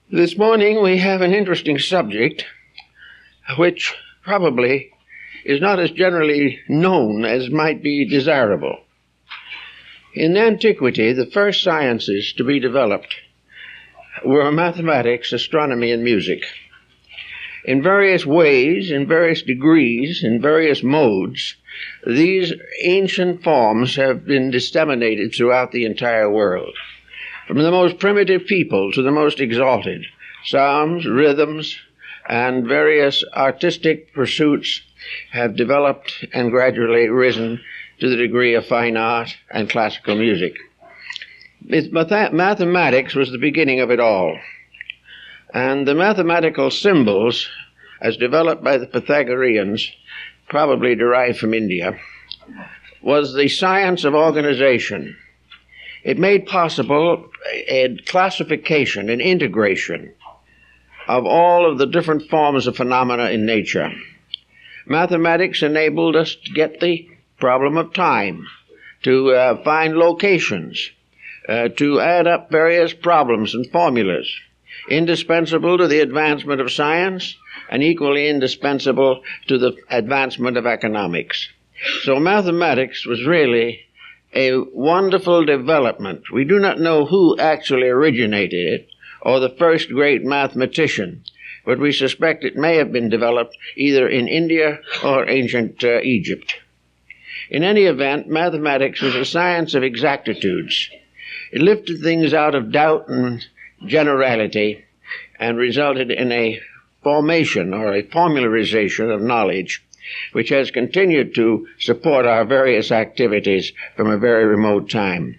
This morning we have an interesting subject which probably is not as generally known as might be desirable. In antiquity, the first sciences to be developed were mathematics, astronomy, and music. In various ways, in various degrees, in various modes, these ancient forms have been disseminated throughout the entire world. From the most primitive people to the most exalted, psalms, rhythms, and various artistic pursuits have developed and gradually risen to the degree of fine art and classical music. Mathematics was the beginning of it all. And the mathematical symbols, as developed by the Pythagoreans, probably derived from India, was the science of organization. It made possible a classification, an integration of all of the different forms of phenomena in nature. Mathematics enabled us to get the problem of time, to find locations, to add up various problems and formulas, indispensable to the advancement of science and equally indispensable to the advancement of economics. So mathematics was really a wonderful development. We do not know who actually originated it, or the first great mathematician, but we suspect it may have been developed either in India or ancient Egypt. In any event, mathematics was a science of exactitudes. It lifted things out of doubt and generality and resulted in a formation or a formularization of knowledge which has continued to support our various activities from a very remote time.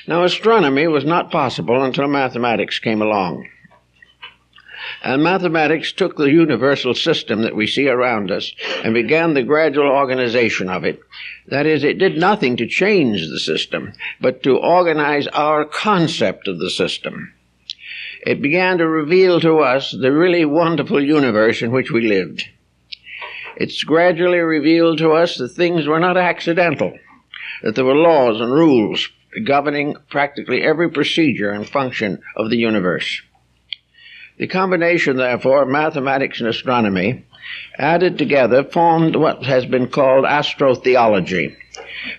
Now, astronomy was not possible until mathematics came along. And mathematics took the universal system that we see around us and began the gradual organization of it. That is, it did nothing to change the system, but to organize our concept of the system. It began to reveal to us the really wonderful universe in which we lived. It's gradually revealed to us that things were not accidental, that there were laws and rules governing practically every procedure and function of the universe. The combination, therefore, of mathematics and astronomy, added together, formed what has been called astrotheology.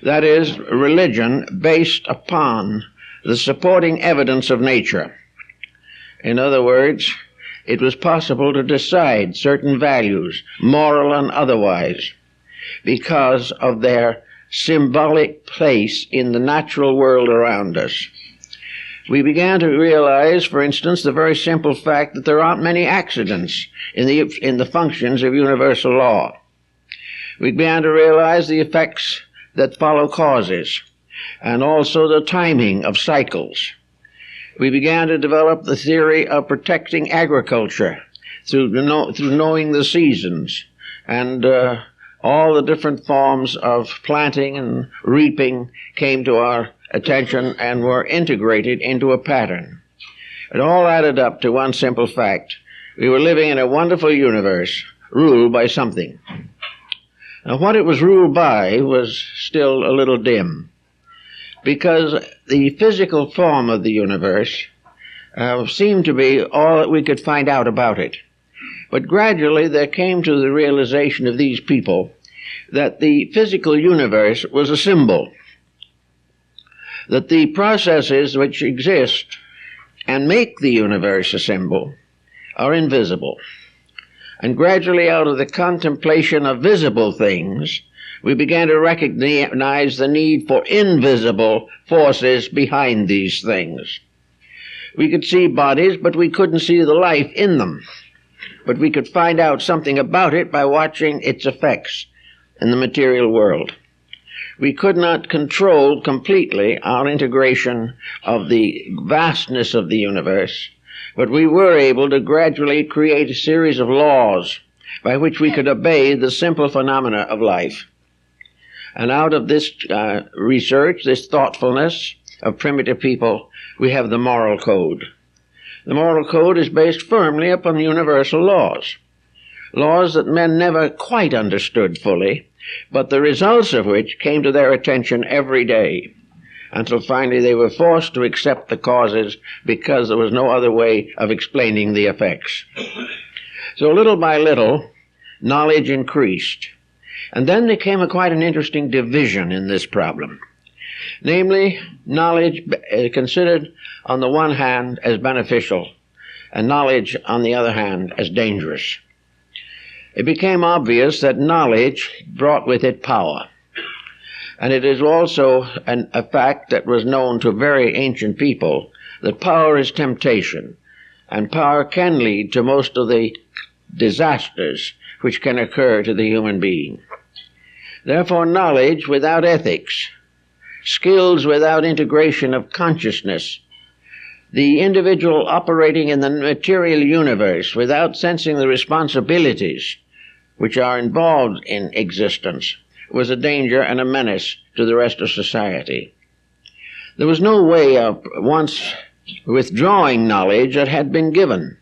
That is, religion based upon the supporting evidence of nature. In other words, it was possible to decide certain values, moral and otherwise, because of their symbolic place in the natural world around us. We began to realize, for instance, the very simple fact that there aren't many accidents in the functions of universal law. We began to realize the effects that follow causes, and also the timing of cycles. We began to develop the theory of protecting agriculture through knowing the seasons and all the different forms of planting and reaping came to our attention and were integrated into a pattern. It all added up to one simple fact. We were living in a wonderful universe ruled by something. Now, what it was ruled by was still a little dim, because the physical form of the universe seemed to be all that we could find out about it. But gradually there came to the realization of these people that the physical universe was a symbol, that the processes which exist and make the universe a symbol are invisible. And gradually, out of the contemplation of visible things, we began to recognize the need for invisible forces behind these things. We could see bodies, but we couldn't see the life in them. But we could find out something about it by watching its effects in the material world. We could not control completely our integration of the vastness of the universe, but we were able to gradually create a series of laws by which we could obey the simple phenomena of life. And out of this research, this thoughtfulness of primitive people, we have the moral code. The moral code is based firmly upon universal laws, laws that men never quite understood fully, but the results of which came to their attention every day. until finally they were forced to accept the causes because there was no other way of explaining the effects. So little by little, knowledge increased. And then there came quite an interesting division in this problem. Namely, knowledge considered on the one hand as beneficial, and knowledge on the other hand as dangerous. It became obvious that knowledge brought with it power. And it is also a fact that was known to very ancient people that power is temptation, and power can lead to most of the disasters which can occur to the human being. Therefore, knowledge without ethics, skills without integration of consciousness, the individual operating in the material universe without sensing the responsibilities which are involved in existence, was a danger and a menace to the rest of society. There was no way of once withdrawing knowledge that had been given.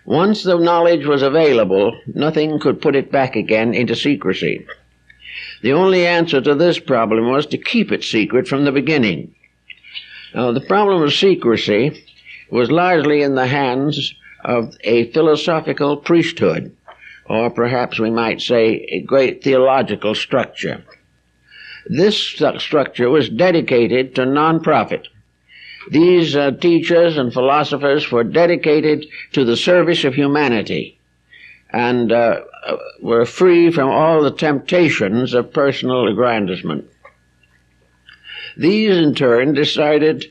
Once the knowledge was available, nothing could put it back again into secrecy. The only answer to this problem was to keep it secret from the beginning. Now, the problem of secrecy was largely in the hands of a philosophical priesthood, or perhaps we might say a great theological structure. This structure was dedicated to non-profit. These teachers and philosophers were dedicated to the service of humanity and were free from all the temptations of personal aggrandizement. These, in turn, decided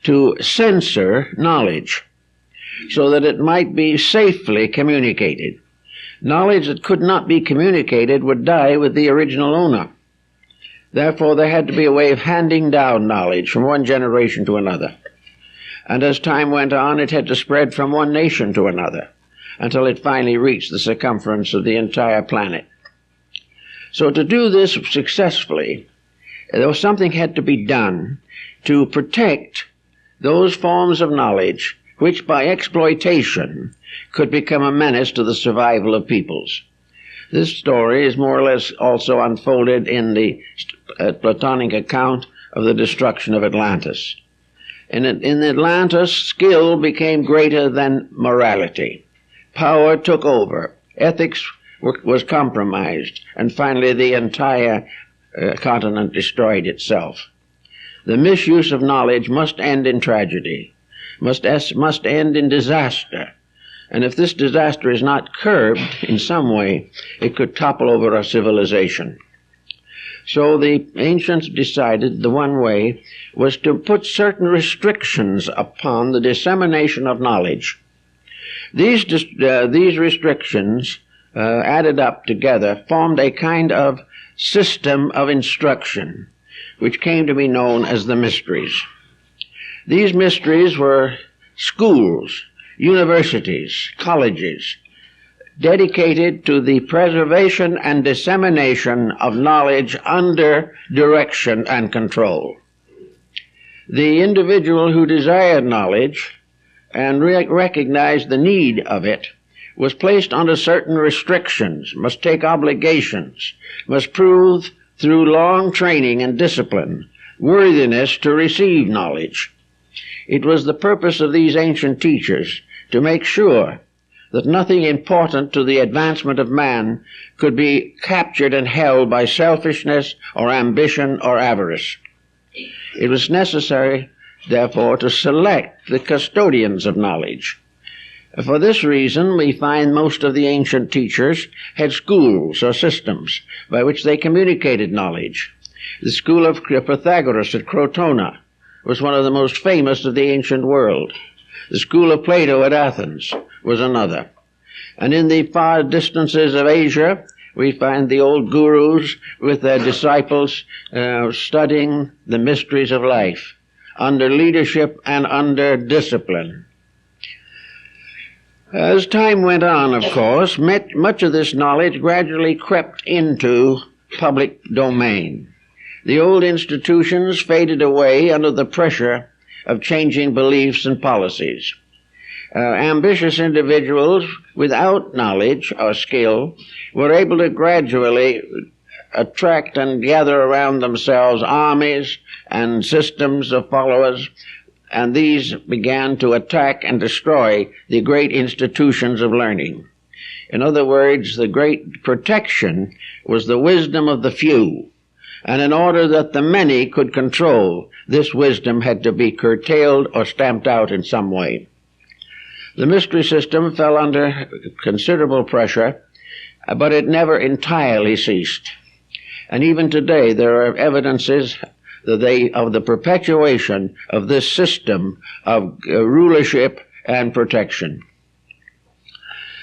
to censor knowledge so that it might be safely communicated. Knowledge that could not be communicated would die with the original owner. Therefore, there had to be a way of handing down knowledge from one generation to another. And as time went on, it had to spread from one nation to another until it finally reached the circumference of the entire planet. So to do this successfully, something had to be done to protect those forms of knowledge which by exploitation could become a menace to the survival of peoples. This story is more or less also unfolded in the Platonic account of the destruction of Atlantis. In Atlantis, skill became greater than morality. Power took over. Ethics was compromised. And finally, the entire continent destroyed itself. The misuse of knowledge must end in tragedy, must end in disaster. And if this disaster is not curbed in some way, it could topple over our civilization. So the ancients decided the one way was to put certain restrictions upon the dissemination of knowledge. These restrictions, added up together, formed a kind of system of instruction, which came to be known as the mysteries. These mysteries were schools, universities, colleges, dedicated to the preservation and dissemination of knowledge under direction and control. The individual who desired knowledge and recognized the need of it was placed under certain restrictions, must take obligations, must prove through long training and discipline worthiness to receive knowledge. It was the purpose of these ancient teachers to make sure that nothing important to the advancement of man could be captured and held by selfishness or ambition or avarice. It was necessary, therefore, to select the custodians of knowledge. For this reason, we find most of the ancient teachers had schools or systems by which they communicated knowledge. The school of Pythagoras at Crotona was one of the most famous of the ancient world. The school of Plato at Athens was another. And in the far distances of Asia, we find the old gurus with their disciples studying the mysteries of life under leadership and under discipline. As time went on, of course, much of this knowledge gradually crept into public domain. The old institutions faded away under the pressure of changing beliefs and policies. Ambitious individuals without knowledge or skill were able to gradually attract and gather around themselves armies and systems of followers, and these began to attack and destroy the great institutions of learning. In other words, the great protection was the wisdom of the few, and in order that the many could control, this wisdom had to be curtailed or stamped out in some way. The mystery system fell under considerable pressure, but it never entirely ceased. And even today there are evidences of the perpetuation of this system of rulership and protection.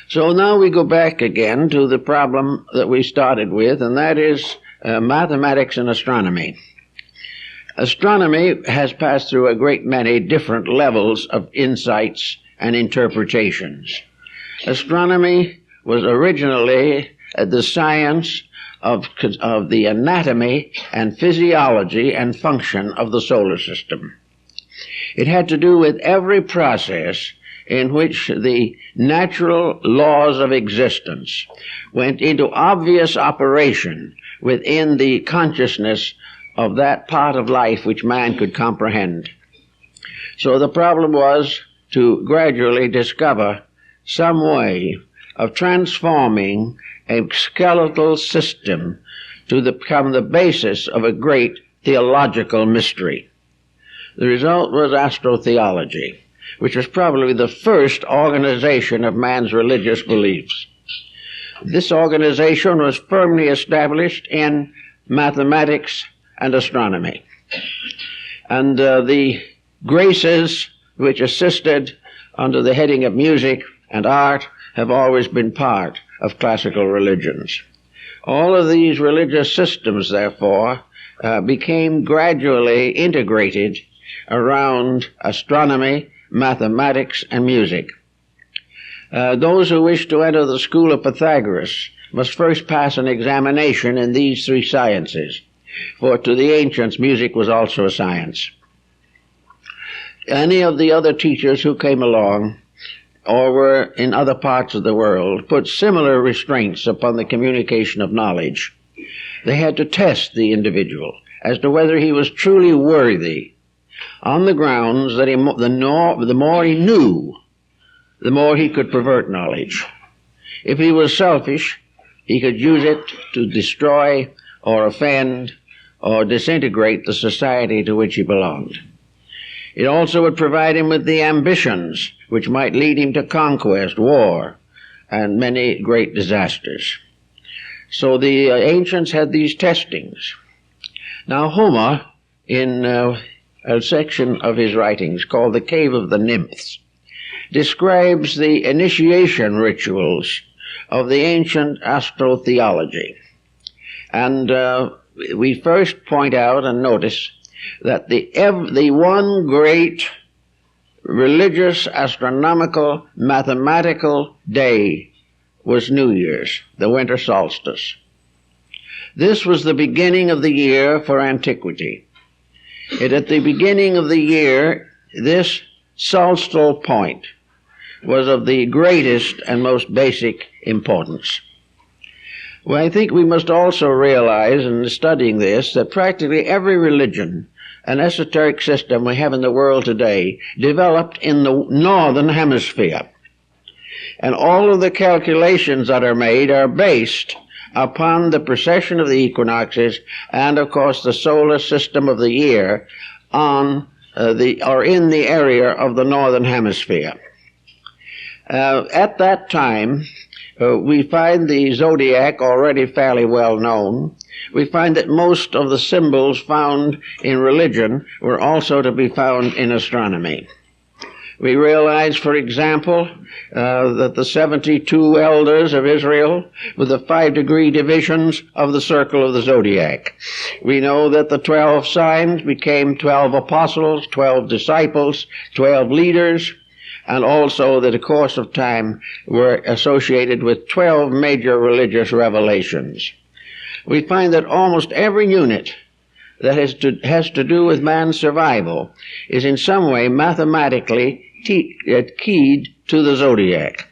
So now we go back again to the problem that we started with, and that is mathematics and astronomy. Astronomy has passed through a great many different levels of insights and interpretations. Astronomy was originally the science of the anatomy and physiology and function of the solar system. It had to do with every process in which the natural laws of existence went into obvious operation within the consciousness of that part of life which man could comprehend. So the problem was to gradually discover some way of transforming a skeletal system to become the basis of a great theological mystery. The result was astrotheology, which was probably the first organization of man's religious beliefs. This organization was firmly established in mathematics and astronomy. And the graces which assisted under the heading of music and art have always been part of classical religions. All of these religious systems, therefore, became gradually integrated around astronomy, mathematics, and music. Those who wish to enter the school of Pythagoras must first pass an examination in these three sciences, for to the ancients music was also a science. Any of the other teachers who came along or were in other parts of the world put similar restraints upon the communication of knowledge. They had to test the individual as to whether he was truly worthy, on the grounds that the more he knew, the more he could pervert knowledge. If he was selfish, he could use it to destroy or offend or disintegrate the society to which he belonged. It also would provide him with the ambitions which might lead him to conquest, war, and many great disasters. So the ancients had these testings. Now Homer, in a section of his writings called The Cave of the Nymphs, describes the initiation rituals of the ancient astrotheology. And we first point out and notice that the one great religious, astronomical, mathematical day was New Year's, the Winter Solstice. This was the beginning of the year for antiquity. At the beginning of the year, this solstical point was of the greatest and most basic importance. Well, I think we must also realize in studying this that practically every religion and esoteric system we have in the world today developed in the northern hemisphere. And all of the calculations that are made are based upon the precession of the equinoxes and, of course, the solar system of the year in the area of the northern hemisphere. At that time, we find the zodiac already fairly well known. We find that most of the symbols found in religion were also to be found in astronomy. We realize, for example, that the 72 elders of Israel were the 5-degree divisions of the circle of the zodiac. We know that the 12 signs became 12 apostles, 12 disciples, 12 leaders, and also that the course of time were associated with 12 major religious revelations. We find that almost every unit that has to do with man's survival is in some way mathematically keyed to the zodiac.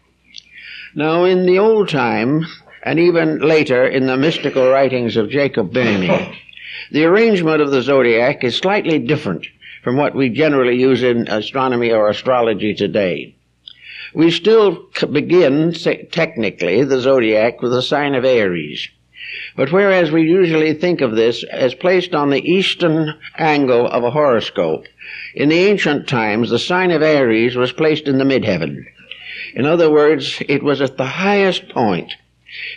Now, in the old time, and even later in the mystical writings of Jacob Boehme. The arrangement of the zodiac is slightly different from what we generally use in astronomy or astrology today. We still begin, technically, the zodiac with the sign of Aries. But whereas we usually think of this as placed on the eastern angle of a horoscope, in the ancient times the sign of Aries was placed in the midheaven. In other words, it was at the highest point,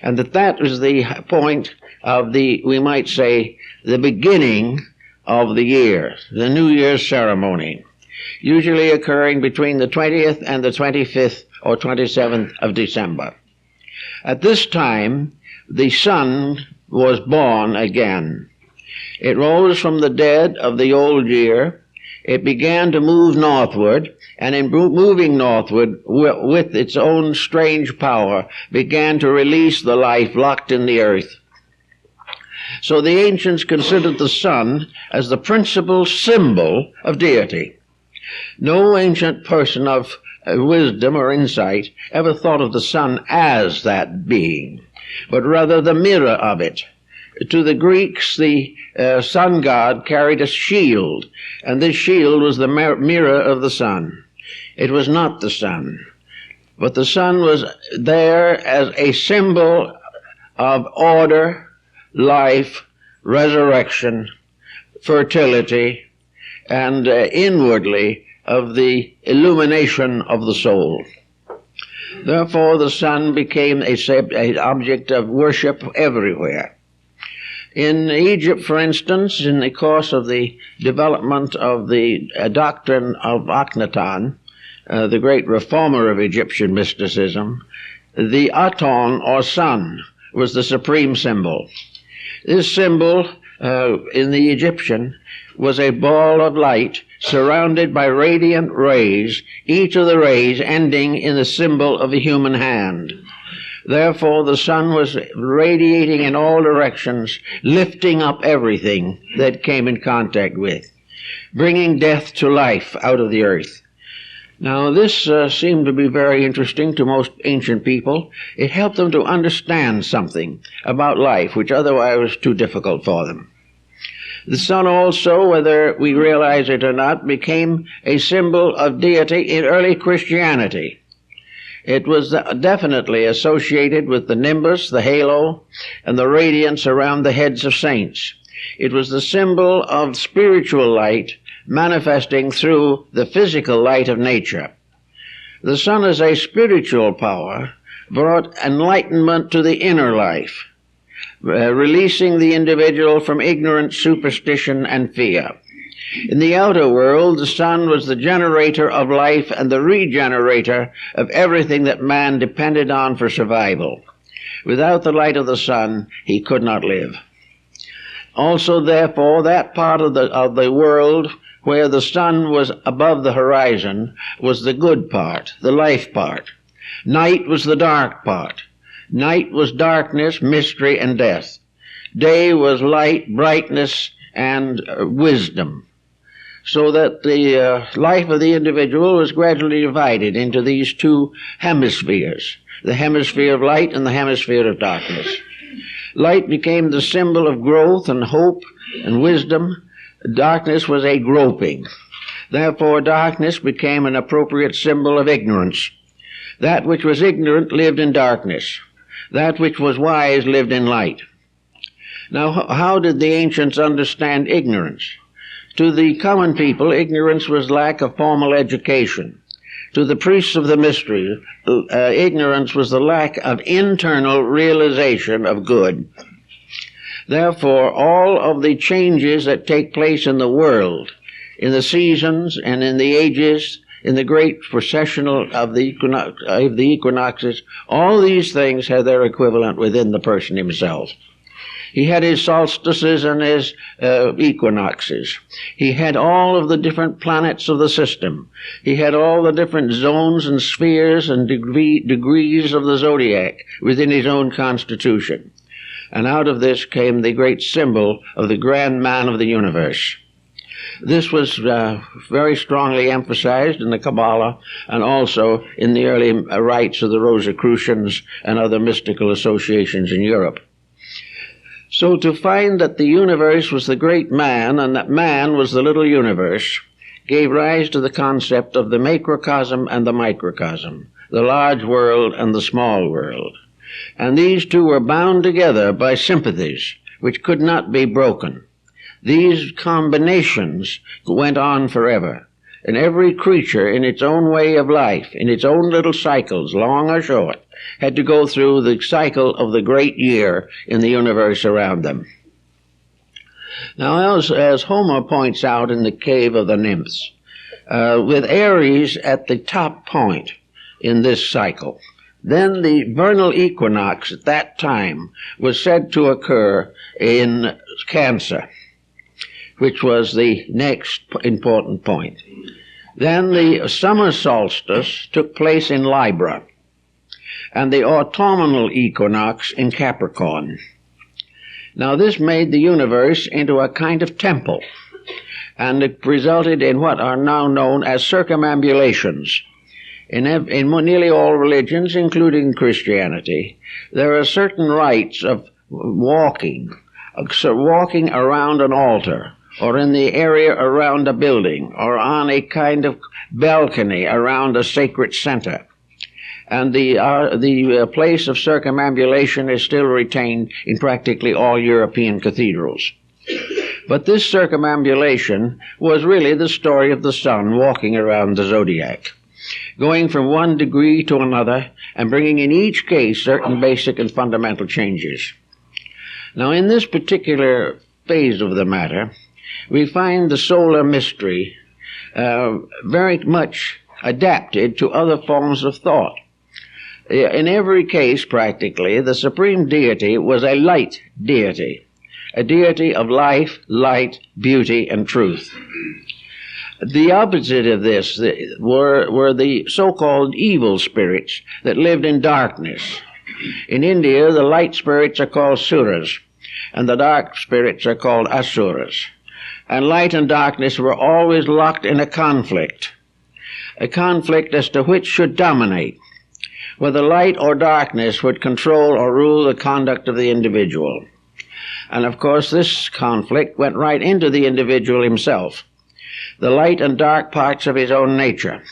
and that was the point of the, we might say, the beginning of the year, the New Year's ceremony, usually occurring between the 20th and the 25th or 27th of December. At this time, the sun was born again. It rose from the dead of the old year. It began to move northward, and in moving northward with its own strange power, began to release the life locked in the earth. So the ancients considered the sun as the principal symbol of deity. No ancient person of wisdom or insight ever thought of the sun as that being, but rather the mirror of it. To the Greeks, the sun god carried a shield, and this shield was the mirror of the sun. It was not the sun, but the sun was there as a symbol of order, life, resurrection, fertility, and inwardly of the illumination of the soul. Therefore, the sun became an object of worship everywhere. In Egypt, for instance, in the course of the development of the doctrine of Akhenaten, the great reformer of Egyptian mysticism, the Aton, or sun, was the supreme symbol. This symbol, in the Egyptian, was a ball of light surrounded by radiant rays, each of the rays ending in the symbol of a human hand. Therefore, the sun was radiating in all directions, lifting up everything that came in contact with, bringing death to life out of the earth. Now, this seemed to be very interesting to most ancient people. It helped them to understand something about life, which otherwise was too difficult for them. The sun also, whether we realize it or not, became a symbol of deity in early Christianity. It was definitely associated with the nimbus, the halo, and the radiance around the heads of saints. It was the symbol of spiritual light manifesting through the physical light of nature. The sun as a spiritual power brought enlightenment to the inner life, releasing the individual from ignorance, superstition, and fear. In the outer world, the sun was the generator of life and the regenerator of everything that man depended on for survival. Without the light of the sun, he could not live. Also, therefore, that part of the world where the sun was above the horizon was the good part, the life part. Night was the dark part. Night was darkness, mystery, and death. Day was light, brightness, and wisdom. So that the life of the individual was gradually divided into these two hemispheres, the hemisphere of light and the hemisphere of darkness. Light became the symbol of growth and hope and wisdom. Darkness was a groping. Therefore, darkness became an appropriate symbol of ignorance. That which was ignorant lived in darkness. That which was wise lived in light. Now, how did the ancients understand ignorance? To the common people, ignorance was lack of formal education. To the priests of the mystery, ignorance was the lack of internal realization of good. Therefore, all of the changes that take place in the world, in the seasons and in the ages, in the great processional of the equinoxes, all these things have their equivalent within the person himself. He had his solstices and his equinoxes. He had all of the different planets of the system. He had all the different zones and spheres and degrees of the zodiac within his own constitution. And out of this came the great symbol of the grand man of the universe. This was very strongly emphasized in the Kabbalah and also in the early rites of the Rosicrucians and other mystical associations in Europe. So to find that the universe was the great man and that man was the little universe gave rise to the concept of the macrocosm and the microcosm, the large world and the small world. And these two were bound together by sympathies which could not be broken. These combinations went on forever, and every creature in its own way of life, in its own little cycles, long or short, had to go through the cycle of the great year in the universe around them. Now, as Homer points out in the Cave of the Nymphs, with Aries at the top point in this cycle, then the vernal equinox at that time was said to occur in Cancer, which was the next important point. Then the summer solstice took place in Libra, and the autumnal equinox in Capricorn. Now this made the universe into a kind of temple, and it resulted in what are now known as circumambulations. In nearly all religions, including Christianity, there are certain rites of walking around an altar, or in the area around a building, or on a kind of balcony around a sacred center. And the place of circumambulation is still retained in practically all European cathedrals. But this circumambulation was really the story of the sun walking around the zodiac, going from one degree to another and bringing in each case certain basic and fundamental changes. Now, in this particular phase of the matter, we find the solar mystery very much adapted to other forms of thought. In every case, practically, the supreme deity was a light deity, a deity of life, light, beauty, and truth. The opposite of this were the so-called evil spirits that lived in darkness. In India, the light spirits are called suras, and the dark spirits are called asuras. And light and darkness were always locked in a conflict as to which should dominate, whether light or darkness would control or rule the conduct of the individual. And of course, this conflict went right into the individual himself, the light and dark parts of his own nature.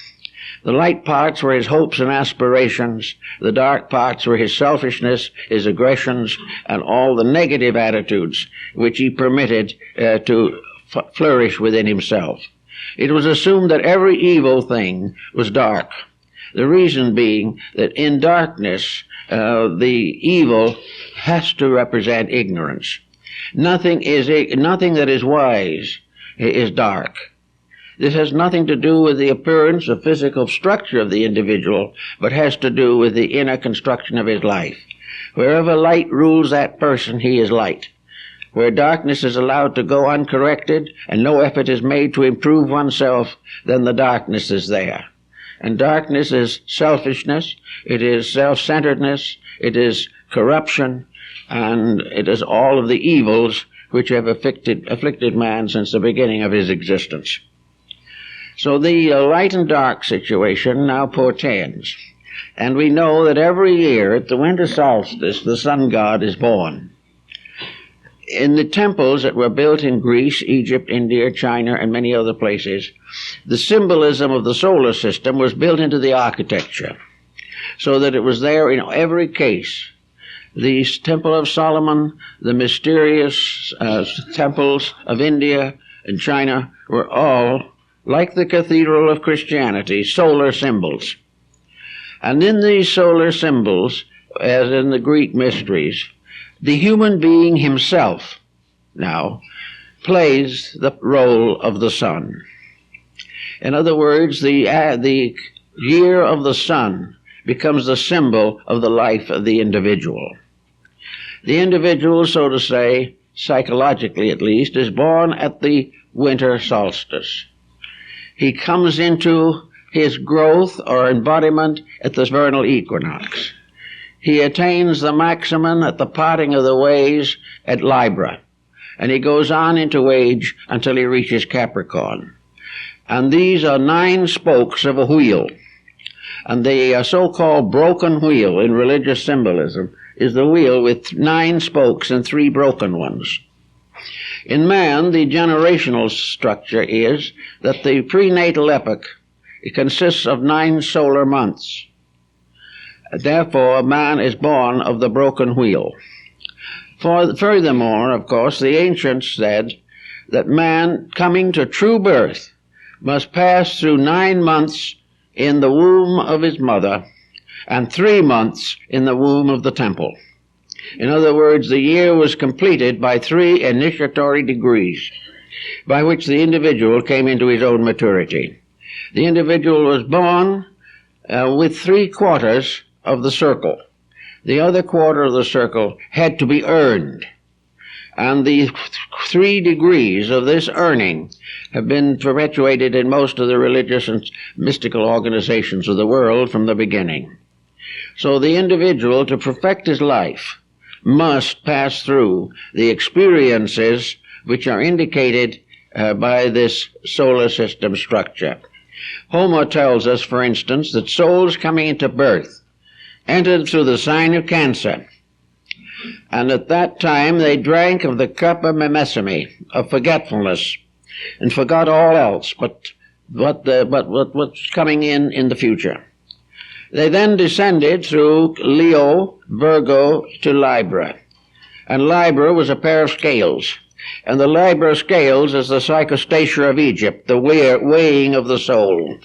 The light parts were his hopes and aspirations. The dark parts were his selfishness, his aggressions, and all the negative attitudes which he permitted to flourish within himself. It was assumed that every evil thing was dark. The reason being that in darkness, the evil has to represent ignorance. Nothing that is wise is dark. This has nothing to do with the appearance or physical structure of the individual, but has to do with the inner construction of his life. Wherever light rules that person, he is light. Where darkness is allowed to go uncorrected and no effort is made to improve oneself, then the darkness is there. And darkness is selfishness, it is self-centeredness, it is corruption, and it is all of the evils which have afflicted man since the beginning of his existence. So the light and dark situation now portends. And we know that every year at the winter solstice, the sun god is born. In the temples that were built in Greece, Egypt, India, China, and many other places, the symbolism of the solar system was built into the architecture, so that it was there in every case. The Temple of Solomon, the mysterious temples of India and China were all, like the Cathedral of Christianity, solar symbols. And in these solar symbols, as in the Greek mysteries, the human being himself now plays the role of the sun. In other words, the year of the sun becomes the symbol of the life of the individual. The individual, so to say, psychologically at least, is born at the winter solstice. He comes into his growth or embodiment at the vernal equinox. He attains the maximum at the parting of the ways at Libra. and he goes on into age until he reaches Capricorn. And these are 9 spokes of a wheel. And the so-called broken wheel in religious symbolism is the wheel with 9 spokes and 3 broken ones. In man, the generational structure is that the prenatal epoch consists of 9 solar months. Therefore, man is born of the broken wheel. Furthermore, of course, the ancients said that man, coming to true birth, must pass through 9 months in the womb of his mother and 3 months in the womb of the temple. In other words, the year was completed by 3 initiatory degrees by which the individual came into his own maturity. The individual was born with 3/4 of the circle. The other quarter of the circle had to be earned. And the 3 degrees of this earning have been perpetuated in most of the religious and mystical organizations of the world from the beginning. So the individual, to perfect his life, must pass through the experiences which are indicated by this solar system structure. Homer tells us, for instance, that souls coming into birth entered through the sign of Cancer, and at that time they drank of the cup of mimesime, of forgetfulness, and forgot all else but what's coming in the future. They then descended through Leo, Virgo, to Libra. And Libra was a pair of scales. And the Libra scales is the psychostasia of Egypt, the weighing of the soul.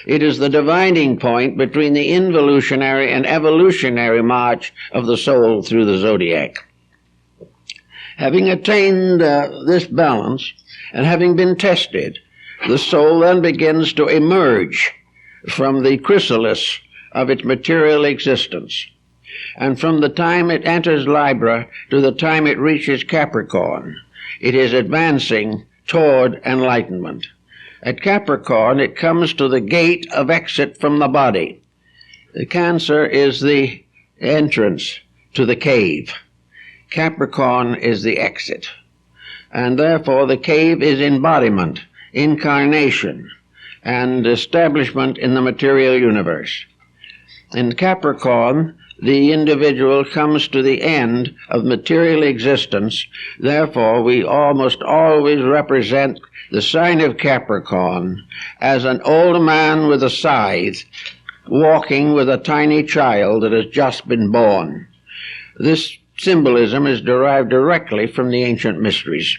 It is the dividing point between the involutionary and evolutionary march of the soul through the zodiac. Having attained this balance, and having been tested, the soul then begins to emerge from the chrysalis of its material existence. And from the time it enters Libra to the time it reaches Capricorn, it is advancing toward enlightenment. At Capricorn, it comes to the gate of exit from the body. The Cancer is the entrance to the cave. Capricorn is the exit. And therefore the cave is embodiment, incarnation, and establishment in the material universe. In Capricorn, the individual comes to the end of material existence. Therefore, we almost always represent the sign of Capricorn as an old man with a scythe walking with a tiny child that has just been born. This symbolism is derived directly from the ancient mysteries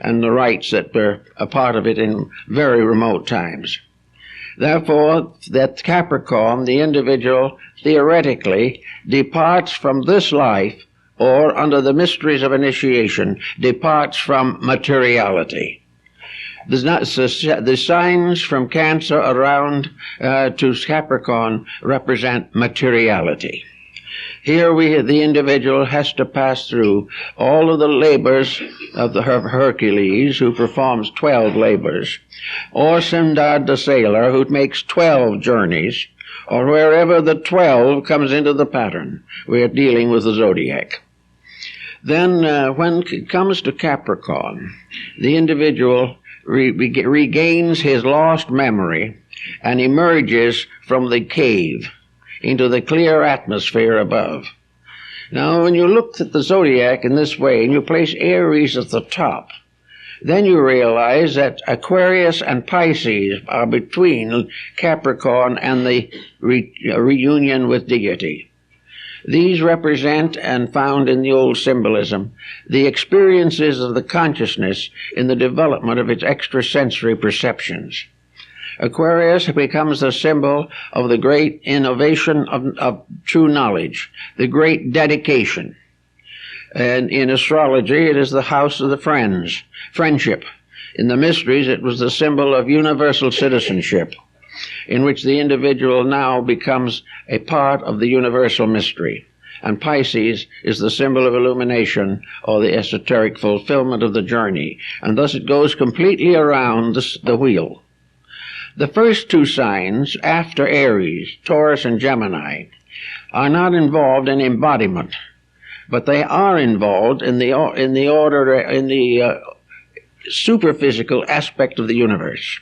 and the rites that were a part of it in very remote times. Therefore, that Capricorn, the individual, theoretically departs from this life, or under the mysteries of initiation, departs from materiality. The signs from Cancer around to Capricorn represent materiality. Here the individual has to pass through all of the labors of the Hercules, who performs 12 labors, or Sindar the sailor, who makes 12 journeys, or wherever the 12 comes into the pattern. We are dealing with the zodiac. Then when it comes to Capricorn, the individual regains his lost memory and emerges from the cave into the clear atmosphere above. Now, when you look at the zodiac in this way, and you place Aries at the top, then you realize that Aquarius and Pisces are between Capricorn and the reunion with deity. These represent, and found in the old symbolism, the experiences of the consciousness in the development of its extrasensory perceptions. Aquarius becomes the symbol of the great innovation of true knowledge, the great dedication. And in astrology, it is the house of the friendship. In the mysteries, it was the symbol of universal citizenship, in which the individual now becomes a part of the universal mystery. And Pisces is the symbol of illumination, or the esoteric fulfillment of the journey. And thus it goes completely around the wheel. The first 2 signs, after Aries, Taurus and Gemini, are not involved in embodiment, but they are involved in the superphysical aspect of the universe,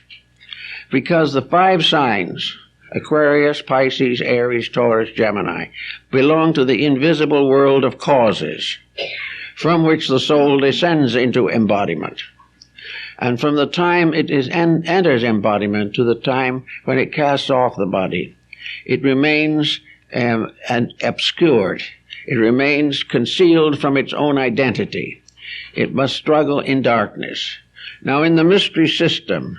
because the 5 signs, Aquarius, Pisces, Aries, Taurus, Gemini, belong to the invisible world of causes, from which the soul descends into embodiment. And from the time it enters embodiment to the time when it casts off the body, it remains obscured. It remains concealed from its own identity. It must struggle in darkness. Now, in the mystery system,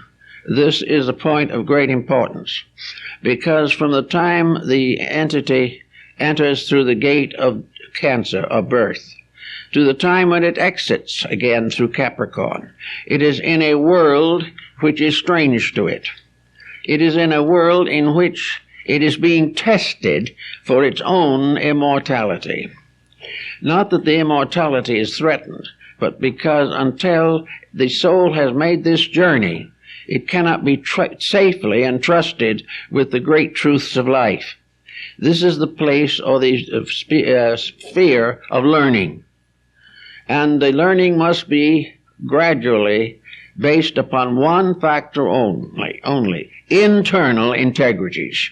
this is a point of great importance, because from the time the entity enters through the gate of Cancer, of birth, to the time when it exits again through Capricorn, it is in a world which is strange to it. It is in a world in which it is being tested for its own immortality. Not that the immortality is threatened, but because until the soul has made this journey, it cannot be safely entrusted with the great truths of life. This is the place or the sphere of learning. And the learning must be gradually based upon one factor only, internal integrities.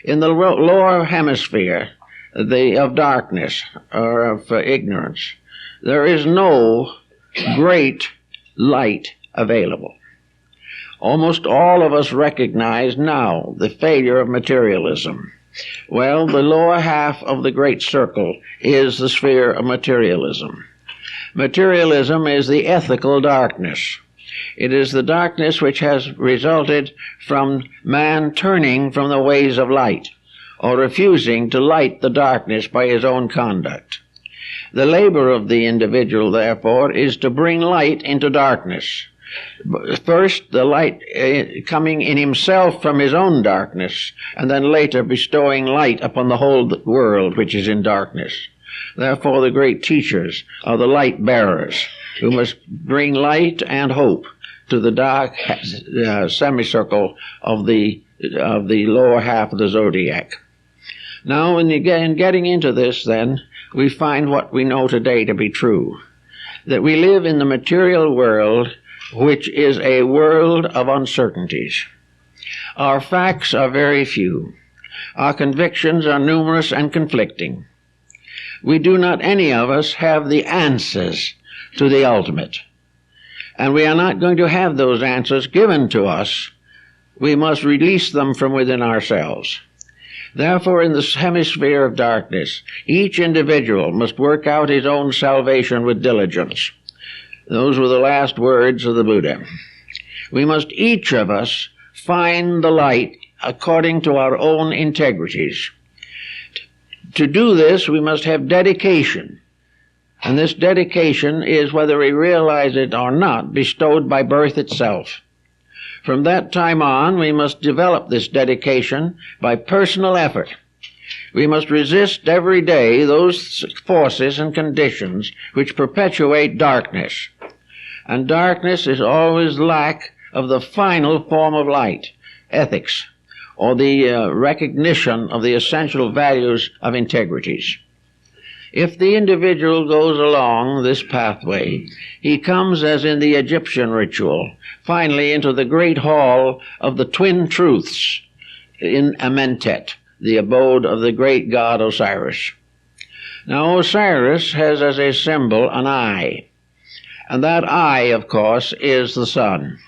In the lower hemisphere of darkness or of ignorance, there is no great light available. Almost all of us recognize now the failure of materialism. Well, the lower half of the great circle is the sphere of materialism. Materialism is the ethical darkness. It is the darkness which has resulted from man turning from the ways of light, or refusing to light the darkness by his own conduct. The labor of the individual, therefore, is to bring light into darkness. First, the light coming in himself from his own darkness, and then later bestowing light upon the whole world which is in darkness. Therefore, the great teachers are the light bearers, who must bring light and hope to the dark semicircle of the lower half of the zodiac. Now, in getting into this, then, we find what we know today to be true, that we live in the material world, which is a world of uncertainties. Our facts are very few. Our convictions are numerous and conflicting. We do not, any of us, have the answers to the ultimate. And we are not going to have those answers given to us. We must release them from within ourselves. Therefore, in the hemisphere of darkness, each individual must work out his own salvation with diligence. Those were the last words of the Buddha. We must, each of us, find the light according to our own integrities. To do this, we must have dedication. And this dedication is, whether we realize it or not, bestowed by birth itself. From that time on, we must develop this dedication by personal effort. We must resist every day those forces and conditions which perpetuate darkness. And darkness is always lack of the final form of light, ethics, or the recognition of the essential values of integrities. If the individual goes along this pathway, he comes, as in the Egyptian ritual, finally into the great hall of the twin truths in Amentet, the abode of the great god Osiris. Now, Osiris has as a symbol an eye, and that eye, of course, is the sun.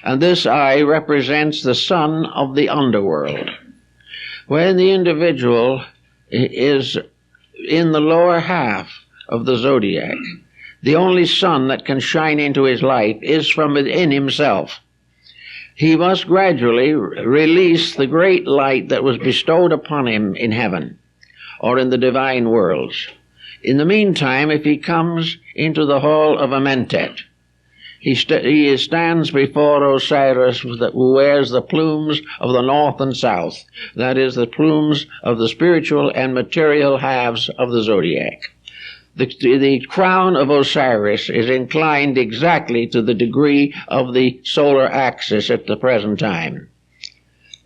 And this eye represents the sun of the underworld. When the individual is in the lower half of the zodiac, the only sun that can shine into his life is from within himself. He must gradually release the great light that was bestowed upon him in heaven or in the divine worlds. In the meantime, if he comes into the hall of Amentet, he stands before Osiris, who wears the plumes of the north and south, that is, the plumes of the spiritual and material halves of the zodiac. The crown of Osiris is inclined exactly to the degree of the solar axis at the present time.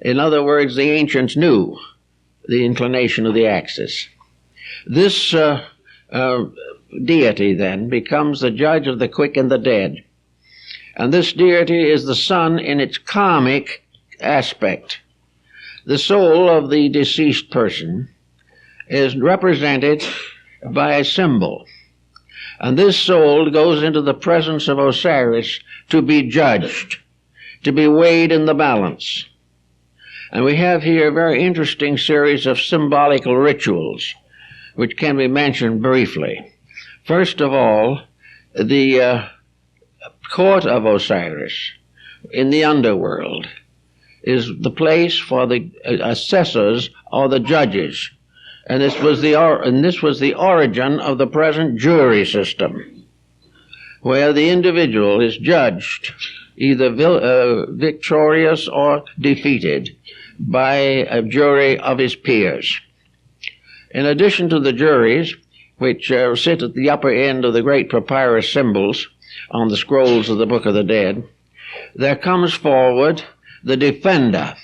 In other words, the ancients knew the inclination of the axis. This deity then becomes the judge of the quick and the dead. And this deity is the sun in its karmic aspect. The soul of the deceased person is represented by a symbol. And this soul goes into the presence of Osiris to be judged, to be weighed in the balance. And we have here a very interesting series of symbolical rituals, which can be mentioned briefly. First of all, the court of Osiris in the underworld is the place for the assessors or the judges. And this was the origin of the present jury system, where the individual is judged either victorious or defeated by a jury of his peers. In addition to the juries, which sit at the upper end of the great papyrus symbols on the scrolls of the Book of the Dead, there comes forward the defender,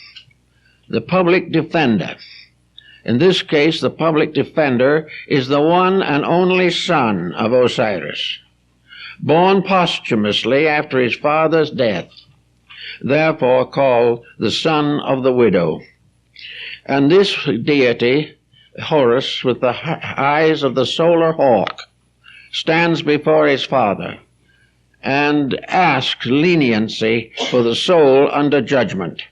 the public defender. In this case, the public defender is the one and only son of Osiris, born posthumously after his father's death, therefore called the son of the widow. And this deity, Horus, with the eyes of the solar hawk, stands before his father and asks leniency for the soul under judgment.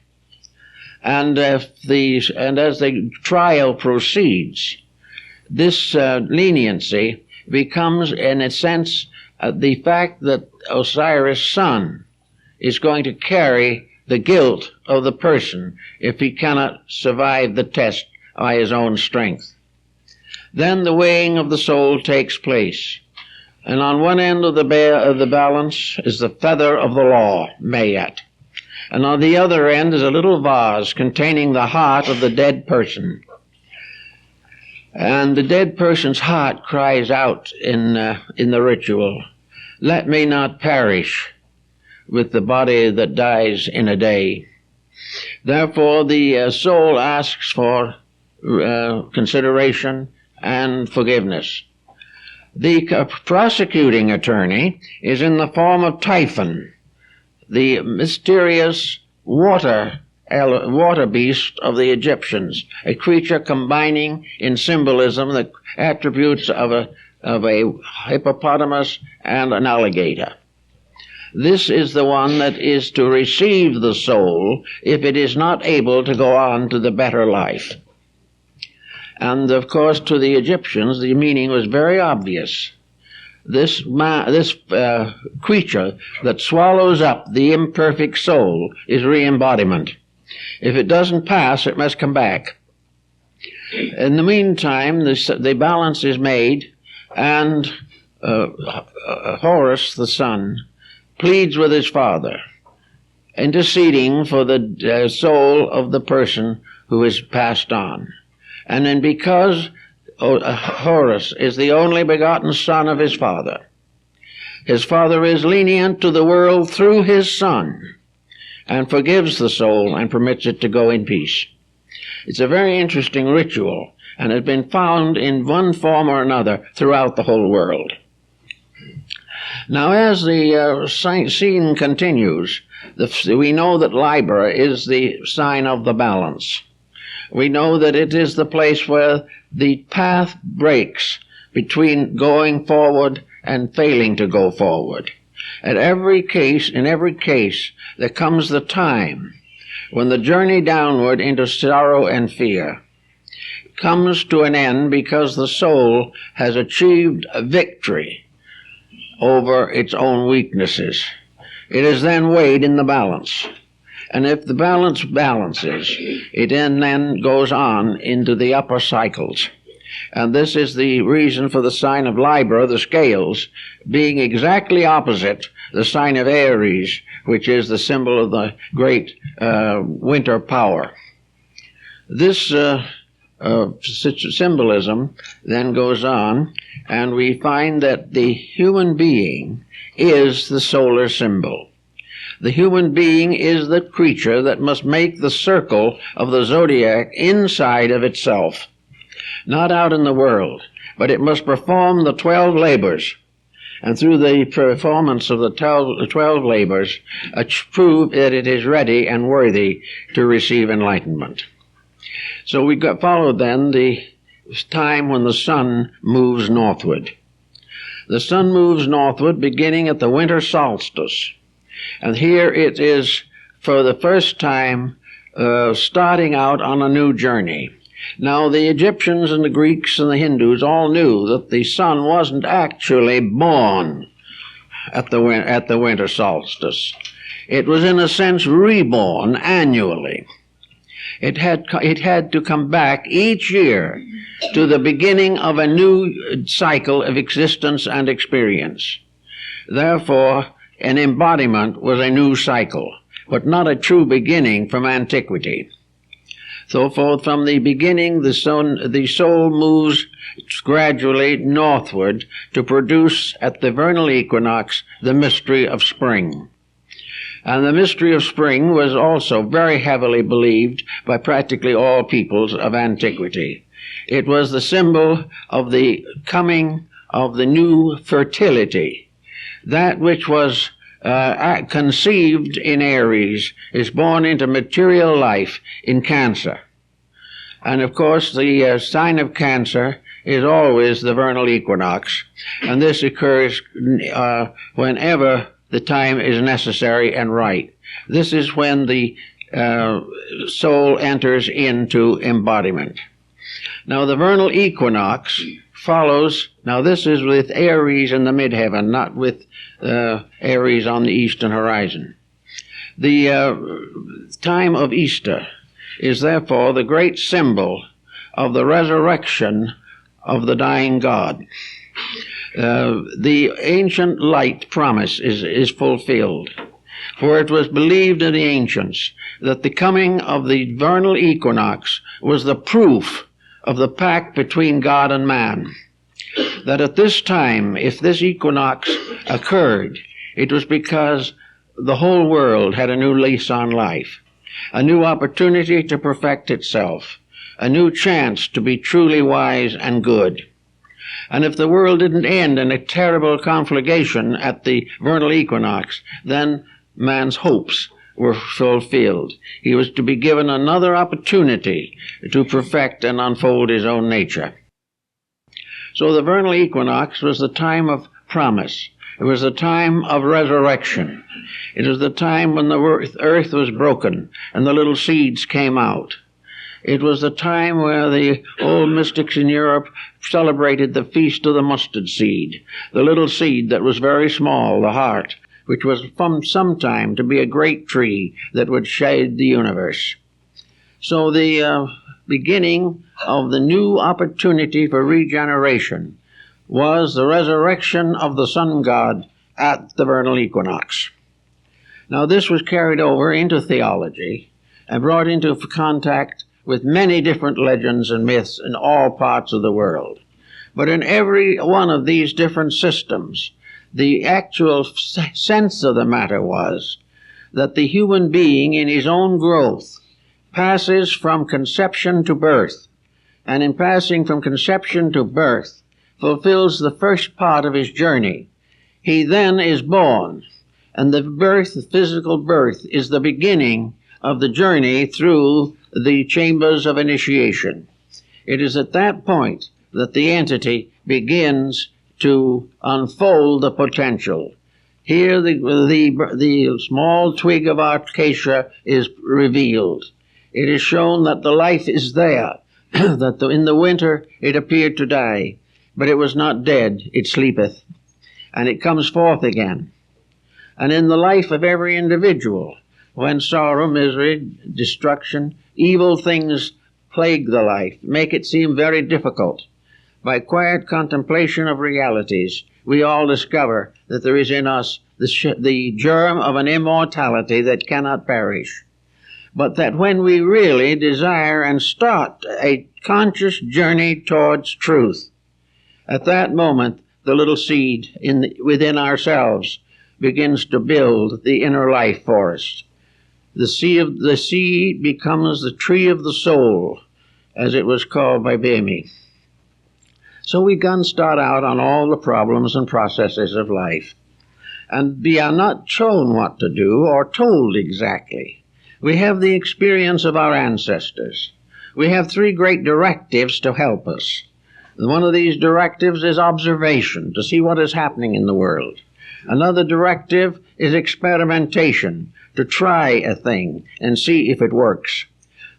And as the trial proceeds, this leniency becomes, in a sense, the fact that Osiris' son is going to carry the guilt of the person if he cannot survive the test by his own strength. Then the weighing of the soul takes place, and on one end of the balance is the feather of the law, Mayat, and on the other end is a little vase containing the heart of the dead person. And the dead person's heart cries out in the ritual, "Let me not perish with the body that dies in a day." Therefore, the soul asks for consideration and forgiveness. The prosecuting attorney is in the form of Typhon, the mysterious water beast of the Egyptians, a creature combining in symbolism the attributes of a hippopotamus and an alligator. This is the one that is to receive the soul if it is not able to go on to the better life. And of course, to the Egyptians, the meaning was very obvious. This creature that swallows up the imperfect soul is re-embodiment. If it doesn't pass, it must come back. In the meantime, the balance is made, and Horus, the son, pleads with his father, interceding for the soul of the person who is passed on. And then because Horus is the only begotten son of his father is lenient to the world through his son and forgives the soul and permits it to go in peace. It's a very interesting ritual and has been found in one form or another throughout the whole world. Now, as the scene continues, we know that Libra is the sign of the balance. We know that it is the place where the path breaks between going forward and failing to go forward. In every case, there comes the time when the journey downward into sorrow and fear comes to an end because the soul has achieved a victory over its own weaknesses. It is then weighed in the balance. And if the balance balances, it then goes on into the upper cycles. And this is the reason for the sign of Libra, the scales, being exactly opposite the sign of Aries, which is the symbol of the great winter power. This symbolism then goes on, and we find that the human being is the solar symbol. The human being is the creature that must make the circle of the zodiac inside of itself, not out in the world. but it must perform the 12 labors, and through the performance of the 12 labors, prove that it is ready and worthy to receive enlightenment. So we followed then the time when the sun moves northward. The sun moves northward beginning at the winter solstice. And here it is for the first time starting out on a new journey. Now the Egyptians and the Greeks and the Hindus all knew that the sun wasn't actually born at the winter solstice. It was in a sense reborn annually. It had to come back each year to the beginning of a new cycle of existence and experience. Therefore, an embodiment was a new cycle, but not a true beginning from antiquity. So from the beginning, the soul moves gradually northward to produce at the vernal equinox the mystery of spring. And the mystery of spring was also very heavily believed by practically all peoples of antiquity. It was the symbol of the coming of the new fertility. That which was conceived in Aries is born into material life in Cancer. And of course, the sign of Cancer is always the vernal equinox, and this occurs whenever the time is necessary and right. This is when the soul enters into embodiment. Now, the vernal equinox follows, now this is with Aries in the midheaven, not with Aries on the eastern horizon. The time of Easter is therefore the great symbol of the resurrection of the dying God. The ancient light promise is fulfilled, for it was believed in the ancients that the coming of the vernal equinox was the proof of the pact between God and man. That at this time, if this equinox occurred, it was because the whole world had a new lease on life, a new opportunity to perfect itself, a new chance to be truly wise and good. And if the world didn't end in a terrible conflagration at the vernal equinox, then man's hopes were fulfilled. He was to be given another opportunity to perfect and unfold his own nature. So the vernal equinox was the time of promise. It was the time of resurrection. It was the time when the earth was broken and the little seeds came out. It was the time where the old mystics in Europe celebrated the feast of the mustard seed, the little seed that was very small, the heart, which was from some time to be a great tree that would shade the universe. So the beginning of the new opportunity for regeneration was the resurrection of the sun god at the vernal equinox. Now this was carried over into theology and brought into contact with many different legends and myths in all parts of the world. But in every one of these different systems, the actual sense of the matter was that the human being in his own growth passes from conception to birth, and in passing from conception to birth fulfills the first part of his journey. He then is born, and the birth, the physical birth, is the beginning of the journey through the chambers of initiation. It is at that point that the entity begins to unfold the potential. Here the small twig of acacia is revealed. It is shown that the life is there, that in the winter it appeared to die, but it was not dead, it sleepeth, and it comes forth again. And in the life of every individual, when sorrow, misery, destruction, evil things plague the life, make it seem very difficult, by quiet contemplation of realities, we all discover that there is in us the germ of an immortality that cannot perish. But that when we really desire and start a conscious journey towards truth, at that moment the little seed within ourselves begins to build the inner life for us. The seed becomes the tree of the soul, as it was called by Bhemi. So we can start out on all the problems and processes of life. And we are not shown what to do or told exactly. We have the experience of our ancestors. We have three great directives to help us. One of these directives is observation, to see what is happening in the world. Another directive is experimentation, to try a thing and see if it works.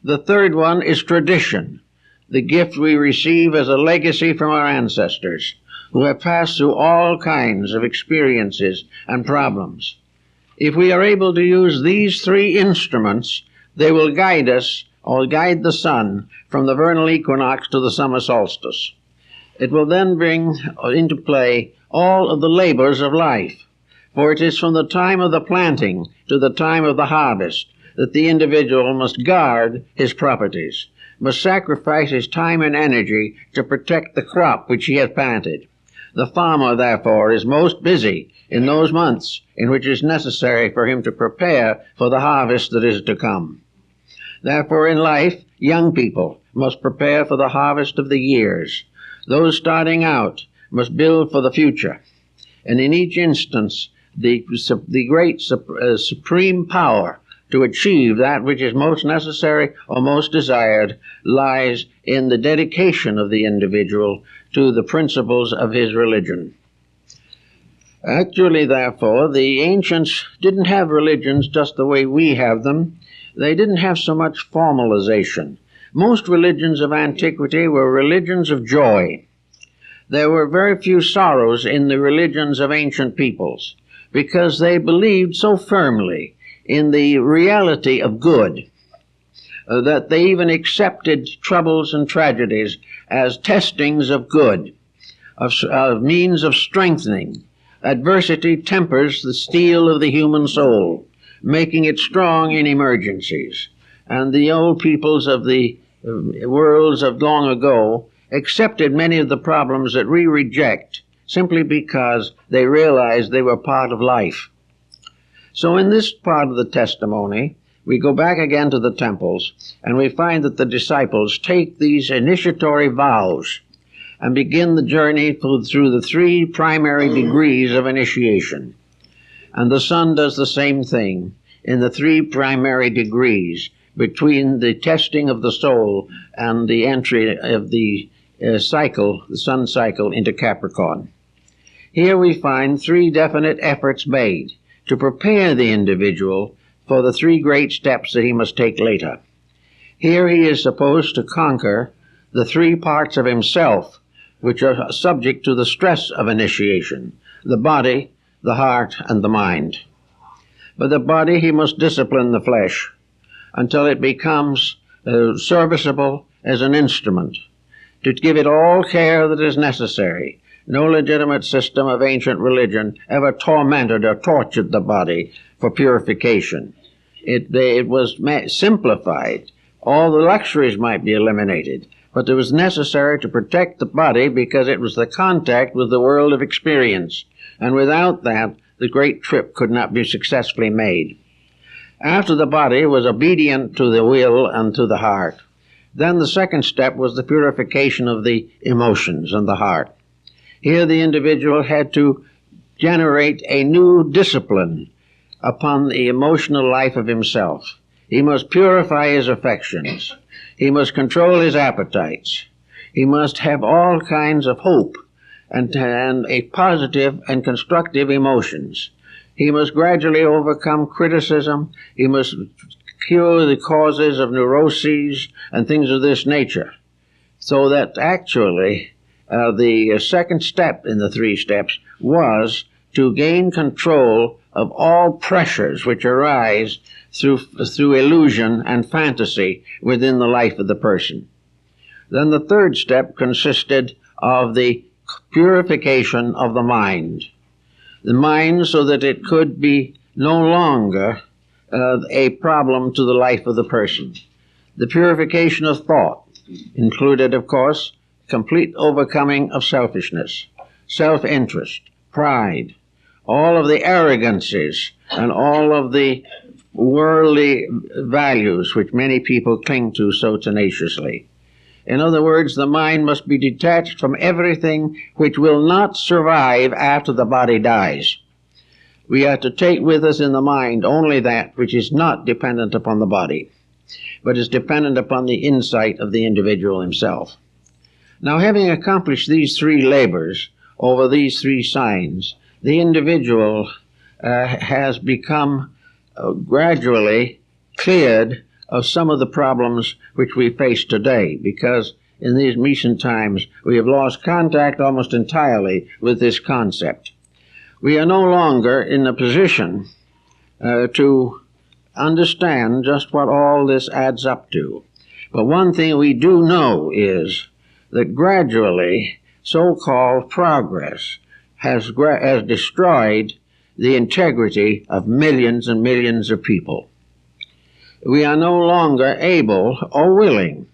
The third one is tradition, the gift we receive as a legacy from our ancestors, who have passed through all kinds of experiences and problems. If we are able to use these three instruments, they will guide us, or guide the sun, from the vernal equinox to the summer solstice. It will then bring into play all of the labors of life, for it is from the time of the planting to the time of the harvest that the individual must guard his properties, must sacrifice his time and energy to protect the crop which he has planted. The farmer, therefore, is most busy in those months in which it is necessary for him to prepare for the harvest that is to come. Therefore, in life, young people must prepare for the harvest of the years. Those starting out must build for the future. And in each instance, the great supreme power to achieve that which is most necessary or most desired lies in the dedication of the individual to the principles of his religion. Actually, therefore, the ancients didn't have religions just the way we have them. They didn't have so much formalization. Most religions of antiquity were religions of joy. There were very few sorrows in the religions of ancient peoples, because they believed so firmly in the reality of good that they even accepted troubles and tragedies as testings of good, of means of strengthening. Adversity tempers the steel of the human soul, making it strong in emergencies. And the old peoples of the worlds of long ago accepted many of the problems that we reject simply because they realized they were part of life. So in this part of the testimony, we go back again to the temples, and we find that the disciples take these initiatory vows and begin the journey through the three primary degrees of initiation. And the sun does the same thing in the three primary degrees between the testing of the soul and the entry of the cycle, the sun cycle, into Capricorn. Here we find three definite efforts made to prepare the individual for the three great steps that he must take later. Here he is supposed to conquer the three parts of himself which are subject to the stress of initiation: the body, the heart, and the mind. But the body, he must discipline the flesh until it becomes serviceable as an instrument, to give it all care that is necessary. No legitimate system of ancient religion ever tormented or tortured the body for purification. It was simplified. All the luxuries might be eliminated, but it was necessary to protect the body because it was the contact with the world of experience. And without that, the great trip could not be successfully made. After the body was obedient to the will and to the heart, then the second step was the purification of the emotions and the heart. Here the individual had to generate a new discipline upon the emotional life of himself. He must purify his affections. He must control his appetites. He must have all kinds of hope and a positive and constructive emotions. He must gradually overcome criticism. He must cure the causes of neuroses and things of this nature. So that actually the second step in the three steps was to gain control of all pressures which arise through illusion and fantasy within the life of the person. Then the third step consisted of the purification of the mind. The mind, so that it could be no longer a problem to the life of the person. The purification of thought included, of course, complete overcoming of selfishness, self-interest, pride, all of the arrogancies and all of the worldly values which many people cling to so tenaciously. In other words, the mind must be detached from everything which will not survive after the body dies. We are to take with us in the mind only that which is not dependent upon the body, but is dependent upon the insight of the individual himself. Now, having accomplished these three labors over these three signs, the individual has become gradually cleared of some of the problems which we face today, because in these recent times we have lost contact almost entirely with this concept. We are no longer in a position to understand just what all this adds up to. But one thing we do know is that gradually so-called progress has destroyed the integrity of millions and millions of people. We are no longer able or willing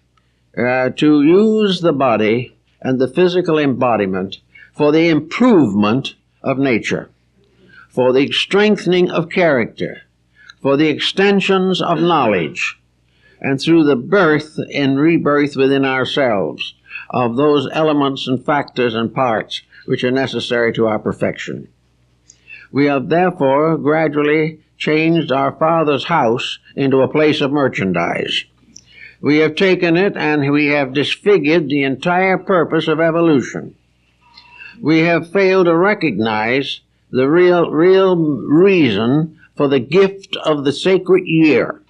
to use the body and the physical embodiment for the improvement of nature, for the strengthening of character, for the extensions of knowledge, and through the birth and rebirth within ourselves of those elements and factors and parts which are necessary to our perfection. We have therefore gradually changed our Father's house into a place of merchandise. We have taken it and we have disfigured the entire purpose of evolution. We have failed to recognize the real reason for the gift of the sacred year.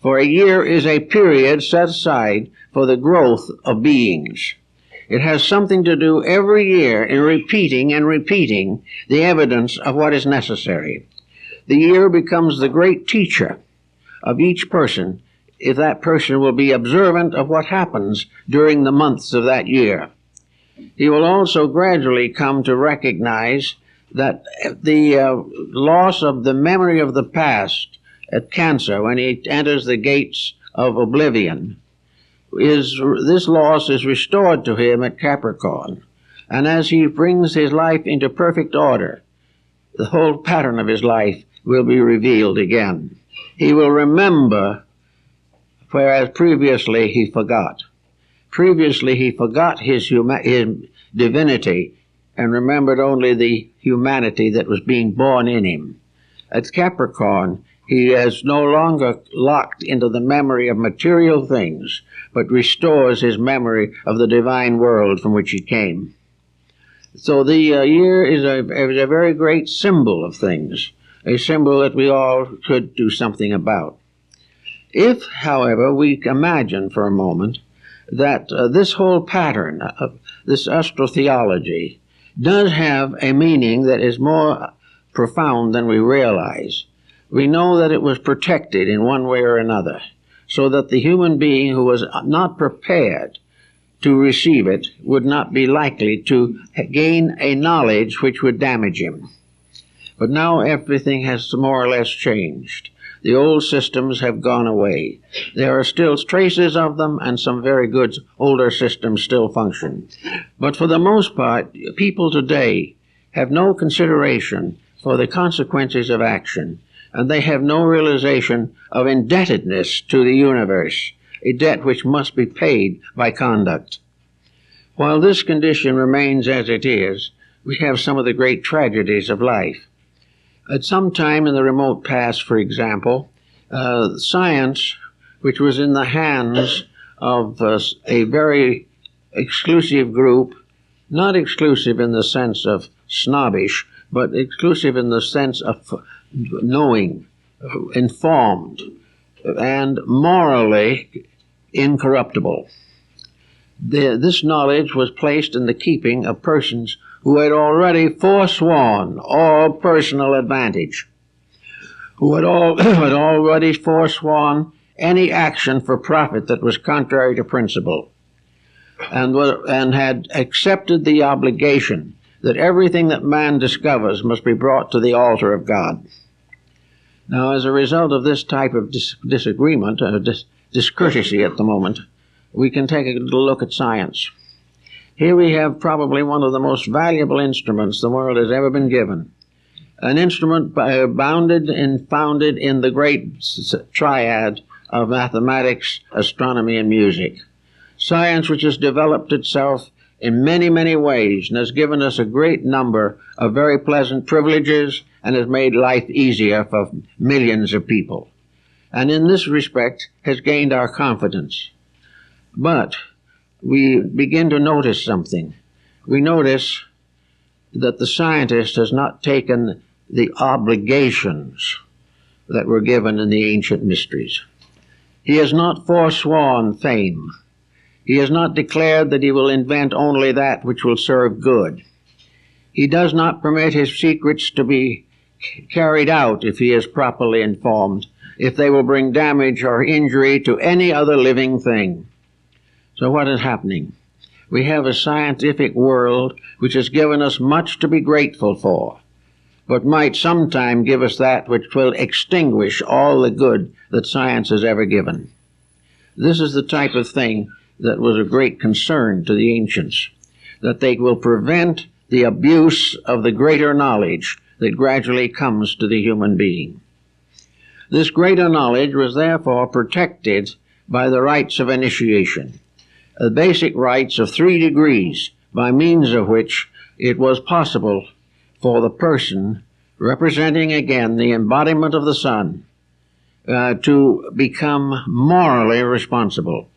For a year is a period set aside for the growth of beings. It has something to do every year in repeating and repeating the evidence of what is necessary. The year becomes the great teacher of each person if that person will be observant of what happens during the months of that year. He will also gradually come to recognize that the loss of the memory of the past at Cancer, when he enters the gates of oblivion, this loss is restored to him at Capricorn. And as he brings his life into perfect order, the whole pattern of his life will be revealed again. He will remember, whereas previously he forgot. Previously he forgot his divinity and remembered only the humanity that was being born in him. At Capricorn, he is no longer locked into the memory of material things, but restores his memory of the divine world from which he came. So the year is a very great symbol of things, a symbol that we all could do something about. If, however, we imagine for a moment that this whole pattern of this astrotheology does have a meaning that is more profound than we realize, we know that it was protected in one way or another, so that the human being who was not prepared to receive it would not be likely to gain a knowledge which would damage him. But now everything has more or less changed. The old systems have gone away. There are still traces of them, and some very good older systems still function. But for the most part, people today have no consideration for the consequences of action, and they have no realization of indebtedness to the universe, a debt which must be paid by conduct. While this condition remains as it is, we have some of the great tragedies of life. At some time in the remote past, for example, science, which was in the hands of a very exclusive group, not exclusive in the sense of snobbish, but exclusive in the sense of knowing, informed, and morally incorruptible. This knowledge was placed in the keeping of persons who had already forsworn all personal advantage, who had already forsworn any action for profit that was contrary to principle, and had accepted the obligation that everything that man discovers must be brought to the altar of God. Now, as a result of this type of disagreement, discourtesy at the moment, we can take a little look at science. Here we have probably one of the most valuable instruments the world has ever been given. An instrument bounded and founded in the great triad of mathematics, astronomy, and music. Science which has developed itself in many, many ways and has given us a great number of very pleasant privileges and has made life easier for millions of people. And in this respect has gained our confidence. But we begin to notice something. We notice that the scientist has not taken the obligations that were given in the ancient mysteries. He has not forsworn fame. He has not declared that he will invent only that which will serve good. He does not permit his secrets to be carried out if he is properly informed, if they will bring damage or injury to any other living thing. So what is happening? We have a scientific world which has given us much to be grateful for, but might sometime give us that which will extinguish all the good that science has ever given. This is the type of thing that was of great concern to the ancients, that they will prevent the abuse of the greater knowledge that gradually comes to the human being. This greater knowledge was therefore protected by the rites of initiation, the basic rites of 3 degrees, by means of which it was possible for the person, representing again the embodiment of the sun, to become morally responsible.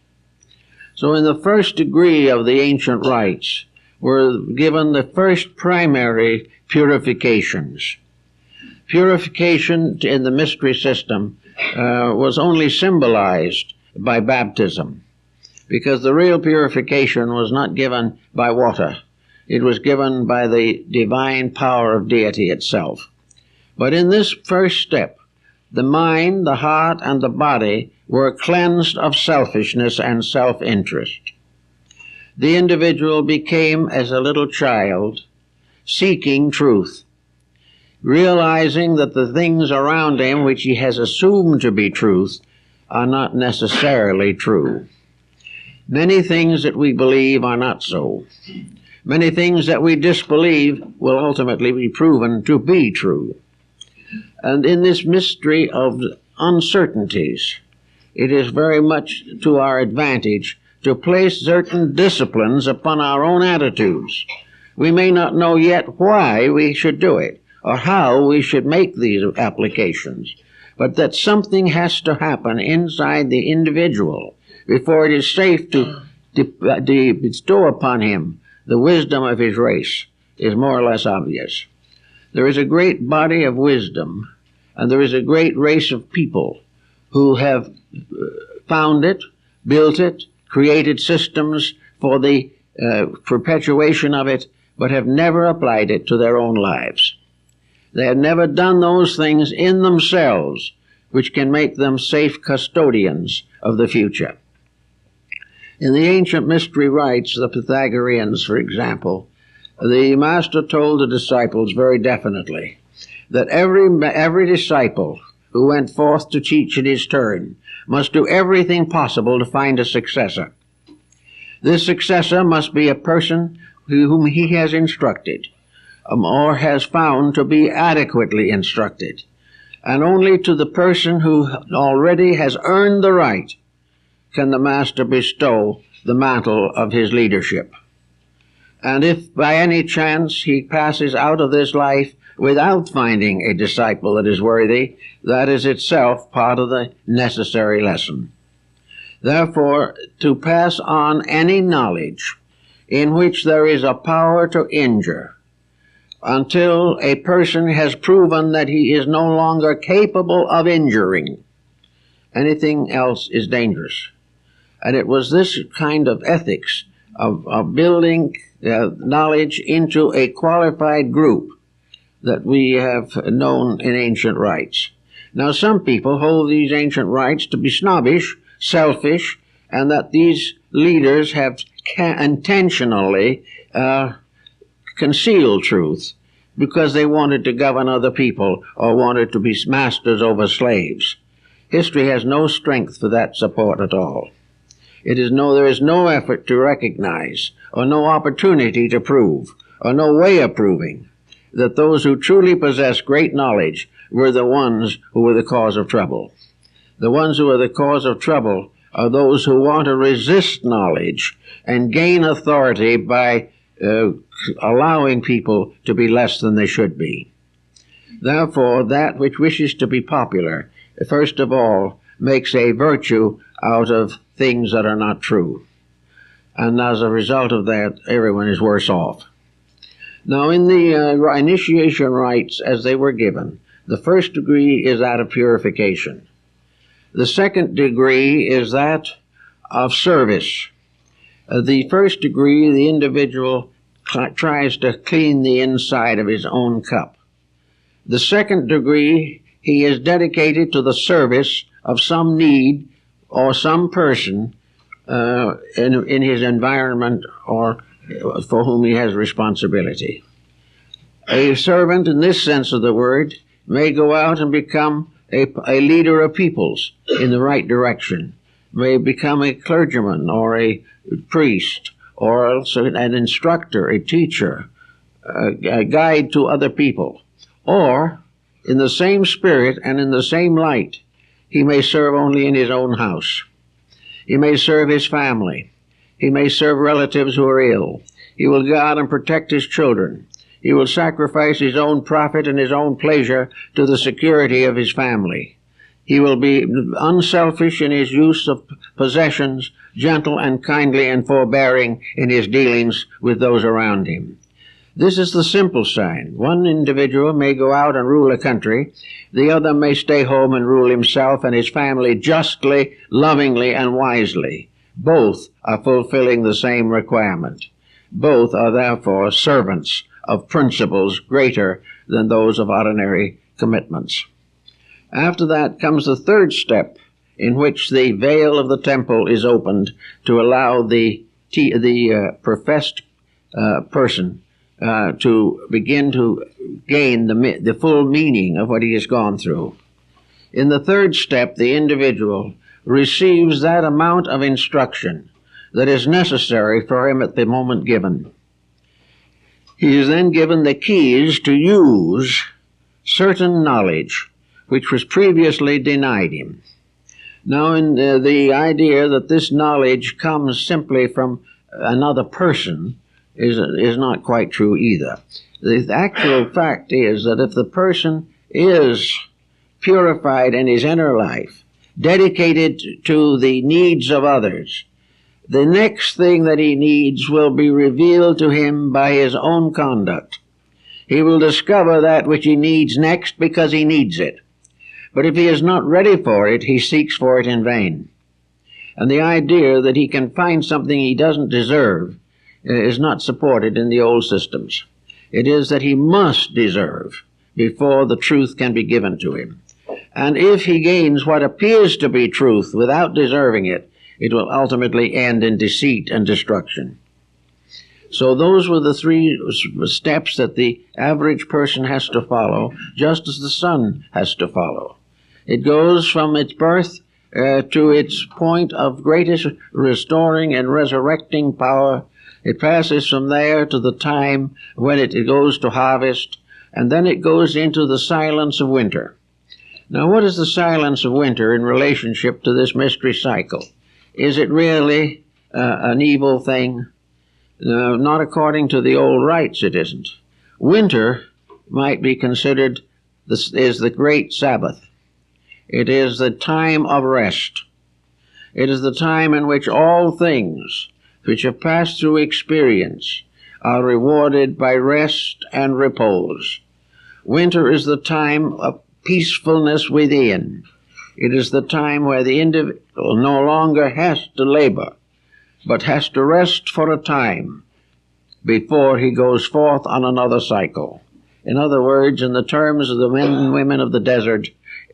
So in the first degree of the ancient rites were given the first primary purifications. Purification in the mystery system was only symbolized by baptism, because the real purification was not given by water. It was given by the divine power of deity itself. But in this first step, the mind, the heart, and the body were cleansed of selfishness and self-interest. The individual became as a little child, seeking truth, realizing that the things around him which he has assumed to be truth are not necessarily true. Many things that we believe are not so. Many things that we disbelieve will ultimately be proven to be true. And in this mystery of uncertainties, it is very much to our advantage to place certain disciplines upon our own attitudes. We may not know yet why we should do it, or how we should make these applications, but that something has to happen inside the individual before it is safe to bestow upon him the wisdom of his race is more or less obvious. There is a great body of wisdom, and there is a great race of people who have found it, built it, created systems for the perpetuation of it, but have never applied it to their own lives. They have never done those things in themselves which can make them safe custodians of the future. In the ancient mystery rites, the Pythagoreans, for example, the master told the disciples very definitely that every disciple who went forth to teach in his turn must do everything possible to find a successor. This successor must be a person whom he has instructed, or has found to be adequately instructed, and only to the person who already has earned the right can the master bestow the mantle of his leadership. And if by any chance he passes out of this life without finding a disciple that is worthy, that is itself part of the necessary lesson. Therefore, to pass on any knowledge in which there is a power to injure, until a person has proven that he is no longer capable of injuring, anything else is dangerous. And it was this kind of ethics of building knowledge into a qualified group that we have known in ancient rites. Now, some people hold these ancient rites to be snobbish, selfish, and that these leaders have intentionally concealed truth because they wanted to govern other people or wanted to be masters over slaves. History has no strength for that support at all. There is no effort to recognize, or no opportunity to prove, or no way of proving that those who truly possess great knowledge were the ones who were the cause of trouble. The ones who are the cause of trouble are those who want to resist knowledge and gain authority by allowing people to be less than they should be. Therefore, that which wishes to be popular, first of all, makes a virtue out of things that are not true. And as a result of that, everyone is worse off. Now, in the initiation rites as they were given, the first degree is that of purification. The second degree is that of service. The first degree, the individual tries to clean the inside of his own cup. The second degree, he is dedicated to the service of some need or some person in his environment or for whom he has responsibility. A servant, in this sense of the word, may go out and become a leader of peoples in the right direction, may become a clergyman or a priest, or also an instructor, a teacher, a guide to other people. Or, in the same spirit and in the same light, he may serve only in his own house. He may serve his family. He may serve relatives who are ill. He will go out and protect his children. He will sacrifice his own profit and his own pleasure to the security of his family. He will be unselfish in his use of possessions, gentle and kindly and forbearing in his dealings with those around him. This is the simple sign. One individual may go out and rule a country. The other may stay home and rule himself and his family justly, lovingly, and wisely. Both are fulfilling the same requirement. Both are therefore servants of principles greater than those of ordinary commitments. After that comes the third step, in which the veil of the temple is opened to allow the professed person to begin to gain the full meaning of what he has gone through. In the third step, the individual receives that amount of instruction that is necessary for him at the moment given. He is then given the keys to use certain knowledge which was previously denied him. Now, in the idea that this knowledge comes simply from another person is not quite true either. The actual fact is that if the person is purified in his inner life, dedicated to the needs of others, the next thing that he needs will be revealed to him by his own conduct. He will discover that which he needs next because he needs it. But if he is not ready for it, he seeks for it in vain. And the idea that he can find something he doesn't deserve is not supported in the old systems. It is that he must deserve before the truth can be given to him. And if he gains what appears to be truth without deserving it, it will ultimately end in deceit and destruction. So those were the three steps that the average person has to follow, just as the sun has to follow. It goes from its birth to its point of greatest restoring and resurrecting power. It passes from there to the time when it goes to harvest, and then it goes into the silence of winter. Now, what is the silence of winter in relationship to this mystery cycle? Is it really an evil thing? Not according to the old rites, it isn't. Winter might be considered is the great Sabbath. It is the time of rest. It is the time in which all things which have passed through experience are rewarded by rest and repose. Winter is the time of peacefulness within. It is the time where the individual no longer has to labor, but has to rest for a time before he goes forth on another cycle. In other words, in the terms of the men and women of the desert,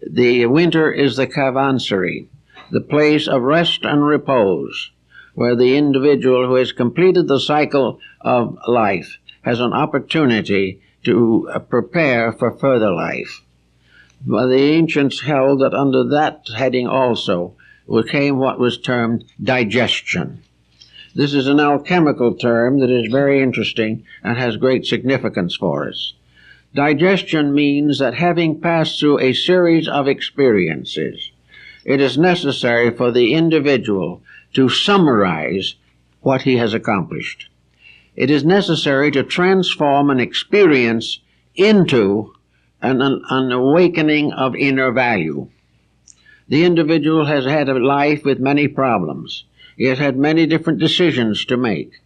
the winter is the caravanserai, the place of rest and repose, where the individual who has completed the cycle of life has an opportunity to prepare for further life. But the ancients held that under that heading also came what was termed digestion. This is an alchemical term that is very interesting and has great significance for us. Digestion means that having passed through a series of experiences, it is necessary for the individual to summarize what he has accomplished. It is necessary to transform an experience into an awakening of inner value. The individual has had a life with many problems. He has had many different decisions to make.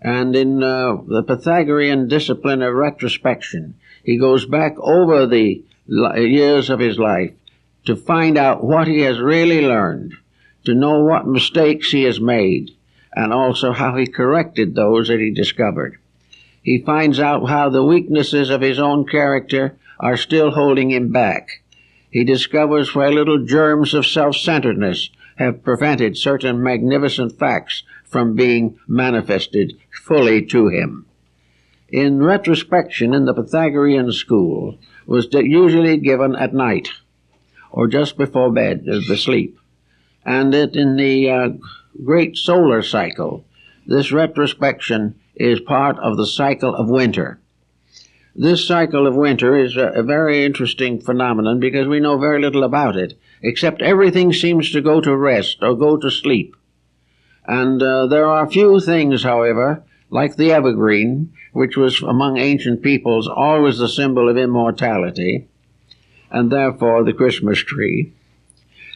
And in the Pythagorean discipline of retrospection, he goes back over the years of his life to find out what he has really learned, to know what mistakes he has made, and also how he corrected those that he discovered. He finds out how the weaknesses of his own character are still holding him back. He discovers where little germs of self-centeredness have prevented certain magnificent facts from being manifested fully to him. In retrospection in the Pythagorean school was usually given at night or just before bed, the sleep. And in the great solar cycle, this retrospection is part of the cycle of winter. This cycle of winter is a very interesting phenomenon because we know very little about it, except everything seems to go to rest or go to sleep. And there are few things, however, like the evergreen, which was among ancient peoples always the symbol of immortality, and therefore the Christmas tree,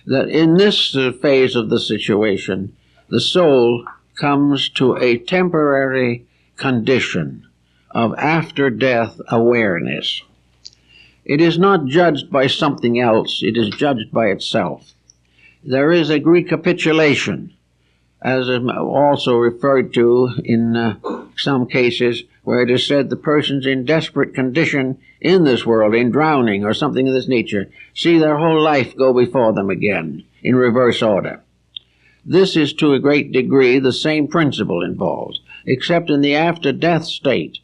that in this phase of the situation, the soul comes to a temporary condition of after-death awareness. It is not judged by something else, it is judged by itself. There is a recapitulation, as also referred to in some cases where it is said the person's in desperate condition in this world, in drowning or something of this nature, see their whole life go before them again in reverse order. This is to a great degree the same principle involved, except in the after-death state.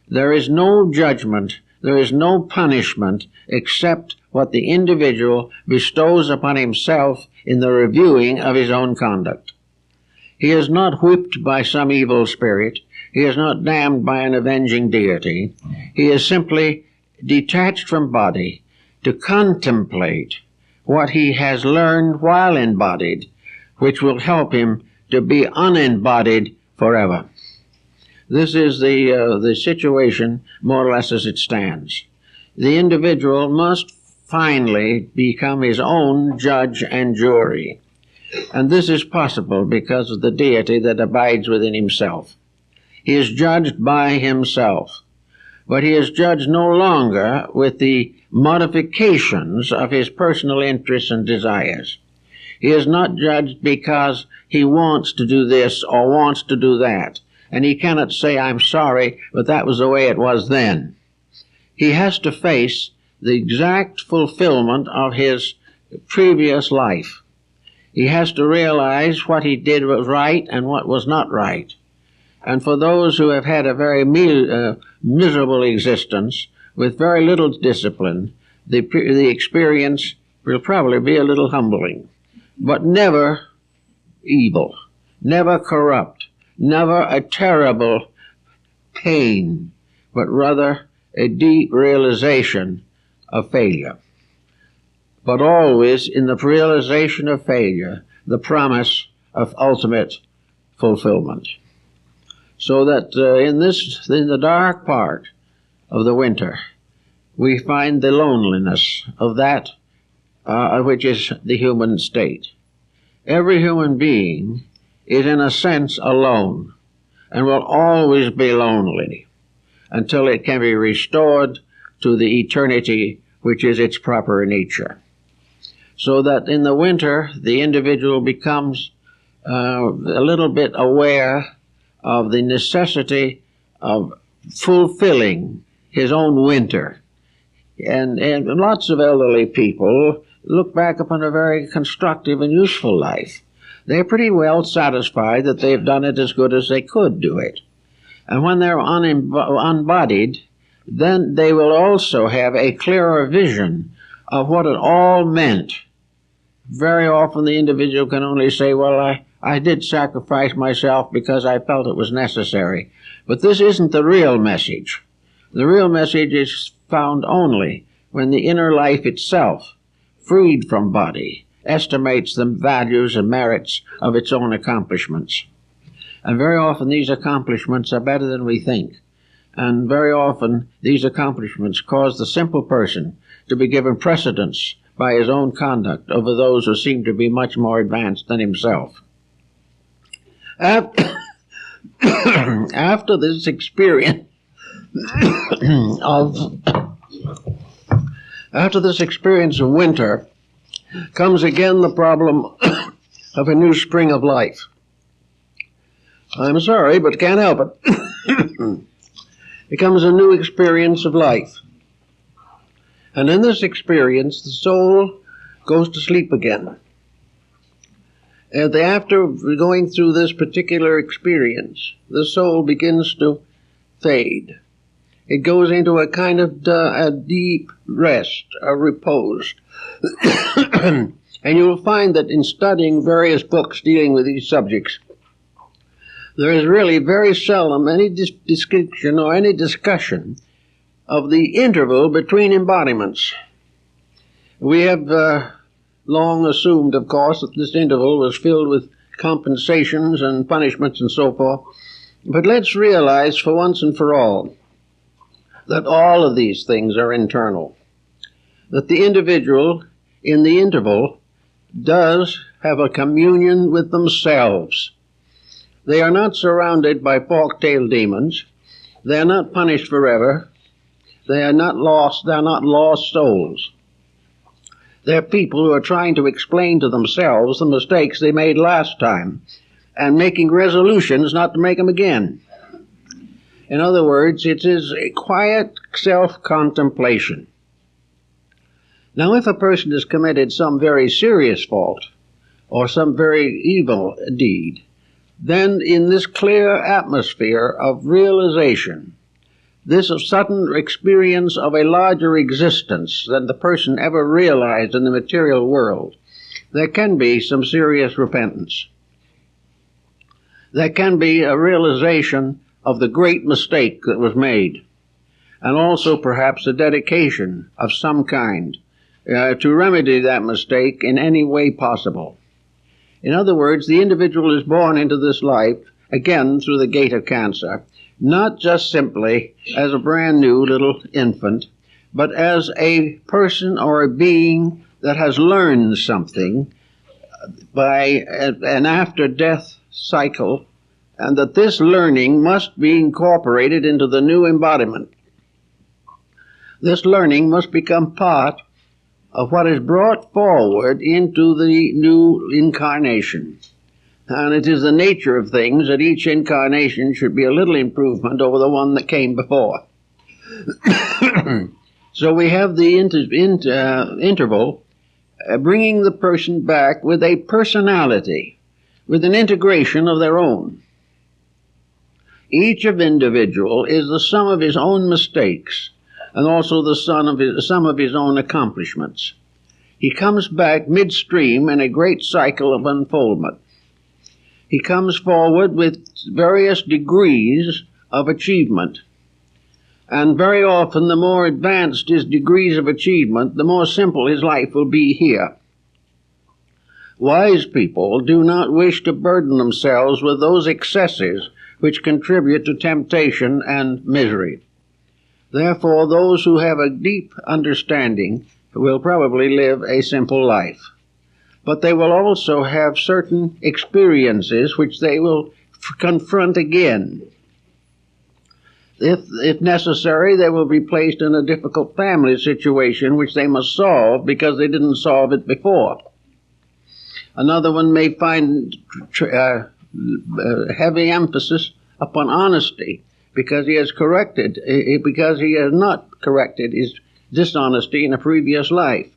There is no judgment, there is no punishment except what the individual bestows upon himself in the reviewing of his own conduct. He is not whipped by some evil spirit. He is not damned by an avenging deity. He is simply detached from body to contemplate what he has learned while embodied, which will help him to be unembodied forever. This is the situation more or less as it stands. The individual must finally become his own judge and jury. And this is possible because of the deity that abides within himself. He is judged by himself, but he is judged no longer with the modifications of his personal interests and desires. He is not judged because he wants to do this or wants to do that, and he cannot say, I'm sorry, but that was the way it was then. He has to face the exact fulfillment of his previous life. He has to realize what he did was right and what was not right. And for those who have had a very miserable existence with very little discipline, the experience will probably be a little humbling, but never evil, never corrupt, never a terrible pain, but rather a deep realization of failure. But always in the realization of failure, the promise of ultimate fulfillment. So that in the dark part of the winter, we find the loneliness of that which is the human state. Every human being is in a sense alone and will always be lonely until it can be restored to the eternity which is its proper nature. So that in the winter, the individual becomes a little bit aware of the necessity of fulfilling his own winter. And lots of elderly people look back upon a very constructive and useful life. They're pretty well satisfied that they've done it as good as they could do it. And when they're unbodied, then they will also have a clearer vision of what it all meant. Very often the individual can only say, well, I did sacrifice myself because I felt it was necessary. But this isn't the real message. The real message is found only when the inner life itself, freed from body estimates the values and merits of its own accomplishments. And very often these accomplishments are better than we think. And very often these accomplishments cause the simple person to be given precedence by his own conduct over those who seem to be much more advanced than himself. After this experience of winter comes again the problem of a new spring of life. I'm sorry, but can't help it. It comes a new experience of life. And in this experience, the soul goes to sleep again. And after going through this particular experience, the soul begins to fade. It goes into a kind of a deep rest, a repose. And you will find that in studying various books dealing with these subjects, there is really very seldom any description or any discussion of the interval between embodiments. We have long assumed, of course, that this interval was filled with compensations and punishments and so forth. But let's realize for once and for all that all of these things are internal. That the individual in the interval does have a communion with themselves. They are not surrounded by fork-tailed demons. They are not punished forever. They are not lost. They are not lost souls. They're people who are trying to explain to themselves the mistakes they made last time and making resolutions not to make them again. In other words, it is a quiet self-contemplation. Now, if a person has committed some very serious fault or some very evil deed, then in this clear atmosphere of realization, this sudden experience of a larger existence than the person ever realized in the material world, there can be some serious repentance. There can be a realization of the great mistake that was made, and also perhaps a dedication of some kind to remedy that mistake in any way possible. In other words, the individual is born into this life, again through the gate of cancer, not just simply as a brand new little infant, but as a person or a being that has learned something by an after-death cycle, and that this learning must be incorporated into the new embodiment. This learning must become part of what is brought forward into the new incarnation. And it is the nature of things that each incarnation should be a little improvement over the one that came before. So we have the interval bringing the person back with a personality, with an integration of their own. Each individual is the sum of his own mistakes and also the sum of his own accomplishments. He comes back midstream in a great cycle of unfoldment. He comes forward with various degrees of achievement. And very often, the more advanced his degrees of achievement, the more simple his life will be here. Wise people do not wish to burden themselves with those excesses which contribute to temptation and misery. Therefore, those who have a deep understanding will probably live a simple life. But they will also have certain experiences which they will confront again. If necessary, they will be placed in a difficult family situation which they must solve because they didn't solve it before. Another one may find heavy emphasis upon honesty because he has not corrected his dishonesty in a previous life.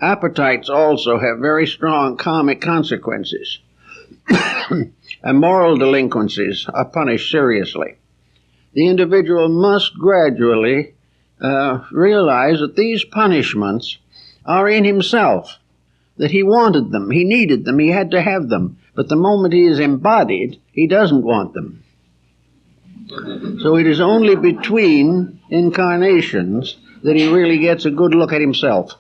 Appetites also have very strong karmic consequences, and moral delinquencies are punished seriously. The individual must gradually realize that these punishments are in himself, that he wanted them, he needed them, he had to have them, but the moment he is embodied, he doesn't want them. So it is only between incarnations that he really gets a good look at himself.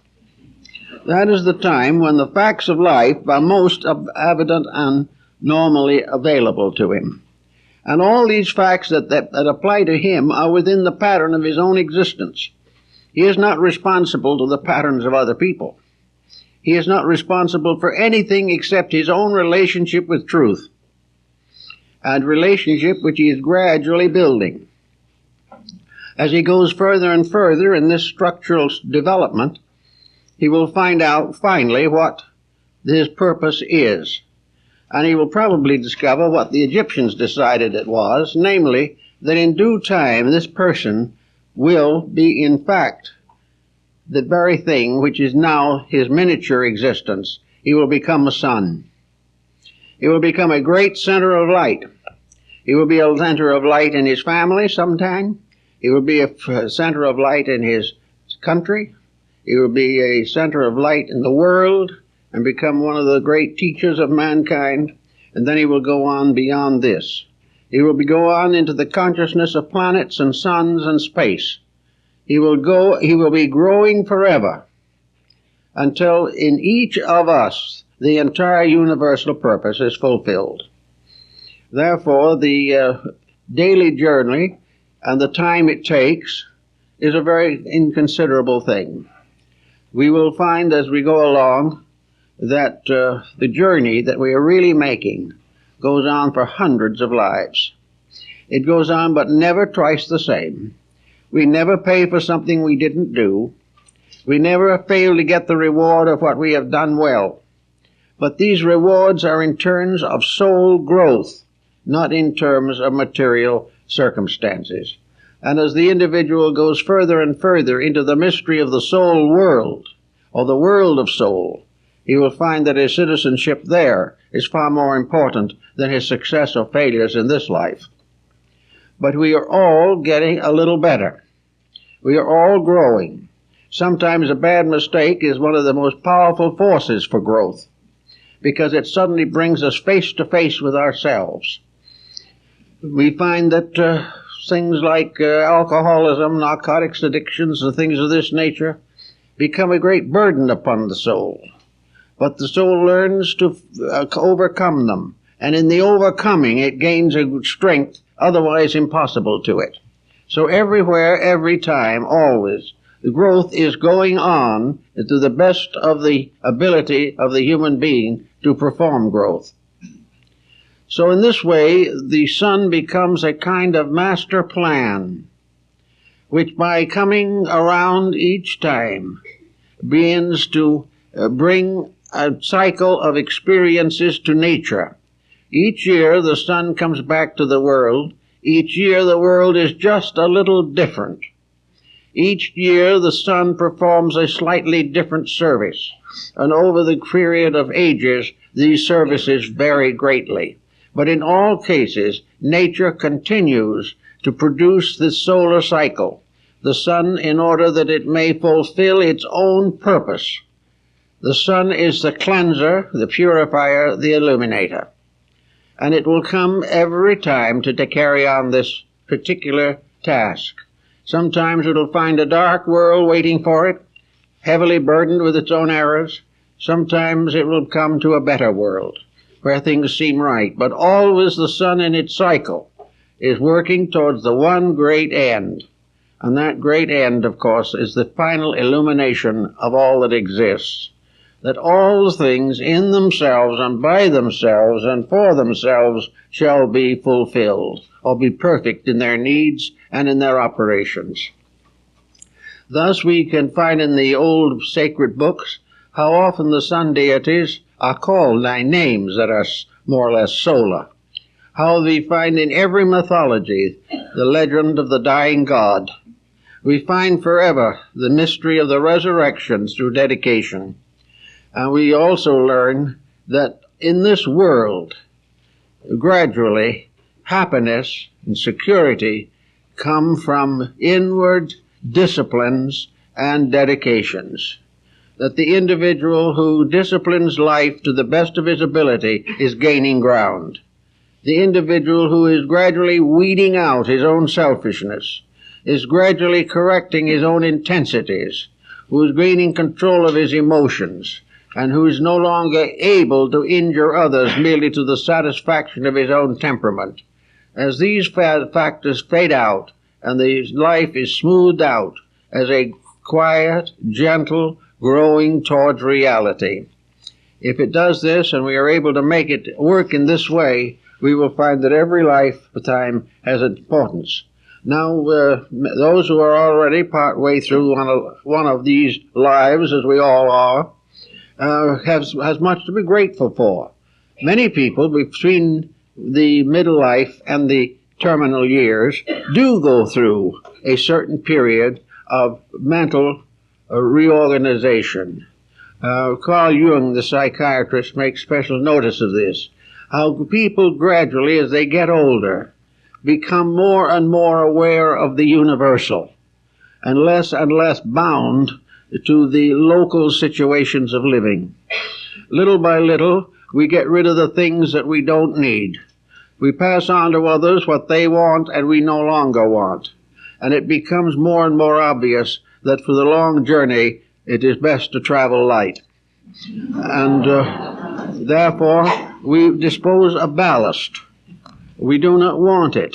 That is the time when the facts of life are most evident and normally available to him. And all these facts that apply to him are within the pattern of his own existence. He is not responsible to the patterns of other people. He is not responsible for anything except his own relationship with truth, and relationship which he is gradually building. As he goes further and further in this structural development, he will find out finally what his purpose is. And he will probably discover what the Egyptians decided it was, namely, that in due time this person will be in fact the very thing which is now his miniature existence. He will become a sun. He will become a great center of light. He will be a center of light in his family sometime. He will be a center of light in his country. He will be a center of light in the world and become one of the great teachers of mankind. And then he will go on beyond this. He will go on into the consciousness of planets and suns and space. He will be growing forever until in each of us the entire universal purpose is fulfilled. Therefore, the daily journey and the time it takes is a very inconsiderable thing. We will find as we go along that the journey that we are really making goes on for hundreds of lives. It goes on, but never twice the same. We never pay for something we didn't do. We never fail to get the reward of what we have done well. But these rewards are in terms of soul growth, not in terms of material circumstances. And as the individual goes further and further into the mystery of the soul world, or the world of soul, he will find that his citizenship there is far more important than his success or failures in this life. But we are all getting a little better. We are all growing. Sometimes a bad mistake is one of the most powerful forces for growth, because it suddenly brings us face to face with ourselves. We find that things like alcoholism, narcotics addictions, and things of this nature become a great burden upon the soul. But the soul learns to overcome them, and in the overcoming it gains a strength otherwise impossible to it. So everywhere, every time, always, the growth is going on to the best of the ability of the human being to perform growth. So in this way, the sun becomes a kind of master plan, which by coming around each time begins to bring a cycle of experiences to nature. Each year the sun comes back to the world. Each year the world is just a little different. Each year the sun performs a slightly different service, and over the period of ages these services vary greatly. But in all cases, nature continues to produce this solar cycle, the sun, in order that it may fulfill its own purpose. The sun is the cleanser, the purifier, the illuminator. And it will come every time to carry on this particular task. Sometimes it will find a dark world waiting for it, heavily burdened with its own errors. Sometimes it will come to a better world, where things seem right. But always the sun in its cycle is working towards the one great end. And that great end, of course, is the final illumination of all that exists. That all things in themselves and by themselves and for themselves shall be fulfilled, or be perfect in their needs and in their operations. Thus we can find in the old sacred books how often the sun deities are called by names that are more or less solar. How we find in every mythology the legend of the dying god. We find forever the mystery of the resurrection through dedication. And we also learn that in this world, gradually, happiness and security come from inward disciplines and dedications. That the individual who disciplines life to the best of his ability is gaining ground. The individual who is gradually weeding out his own selfishness, is gradually correcting his own intensities, who is gaining control of his emotions, and who is no longer able to injure others merely to the satisfaction of his own temperament. As these factors fade out, and his life is smoothed out as a quiet, gentle, growing towards reality. If it does this, and we are able to make it work in this way, we will find that every lifetime has importance. Now, those who are already partway through one of these lives, as we all are, has much to be grateful for. Many people between the middle life and the terminal years do go through a certain period of mental reorganization. Carl Jung, the psychiatrist, makes special notice of this, how people gradually, as they get older, become more and more aware of the universal and less bound to the local situations of living. Little by little, we get rid of the things that we don't need. We pass on to others what they want and we no longer want. And it becomes more and more obvious that for the long journey, it is best to travel light. And therefore, we dispose of ballast. We do not want it,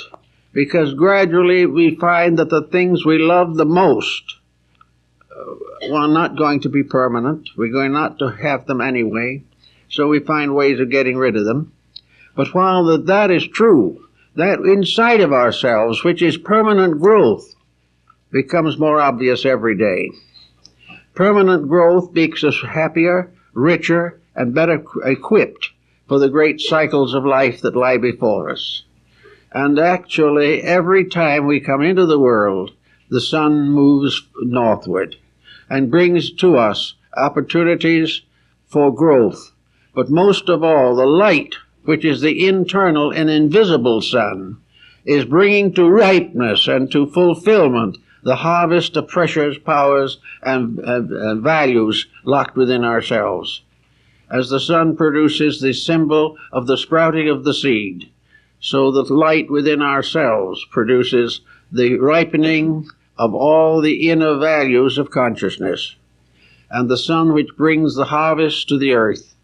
because gradually we find that the things we love the most are not going to be permanent. We're going not to have them anyway, so we find ways of getting rid of them. But while that is true, that inside of ourselves, which is permanent growth, becomes more obvious every day. Permanent growth makes us happier, richer, and better equipped for the great cycles of life that lie before us. And actually, every time we come into the world, the sun moves northward and brings to us opportunities for growth. But most of all, the light, which is the internal and invisible sun, is bringing to ripeness and to fulfillment the harvest of pressures, powers, and values locked within ourselves. As the sun produces the symbol of the sprouting of the seed, so the light within ourselves produces the ripening of all the inner values of consciousness. And the sun which brings the harvest to the earth,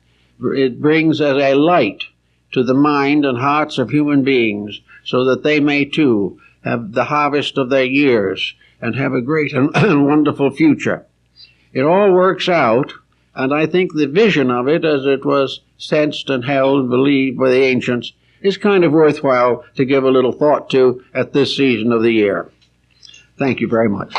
it brings as a light to the mind and hearts of human beings, so that they may too have the harvest of their years and have a great and wonderful future. It all works out, and I think the vision of it, as it was sensed and held and believed by the ancients, is kind of worthwhile to give a little thought to at this season of the year. Thank you very much.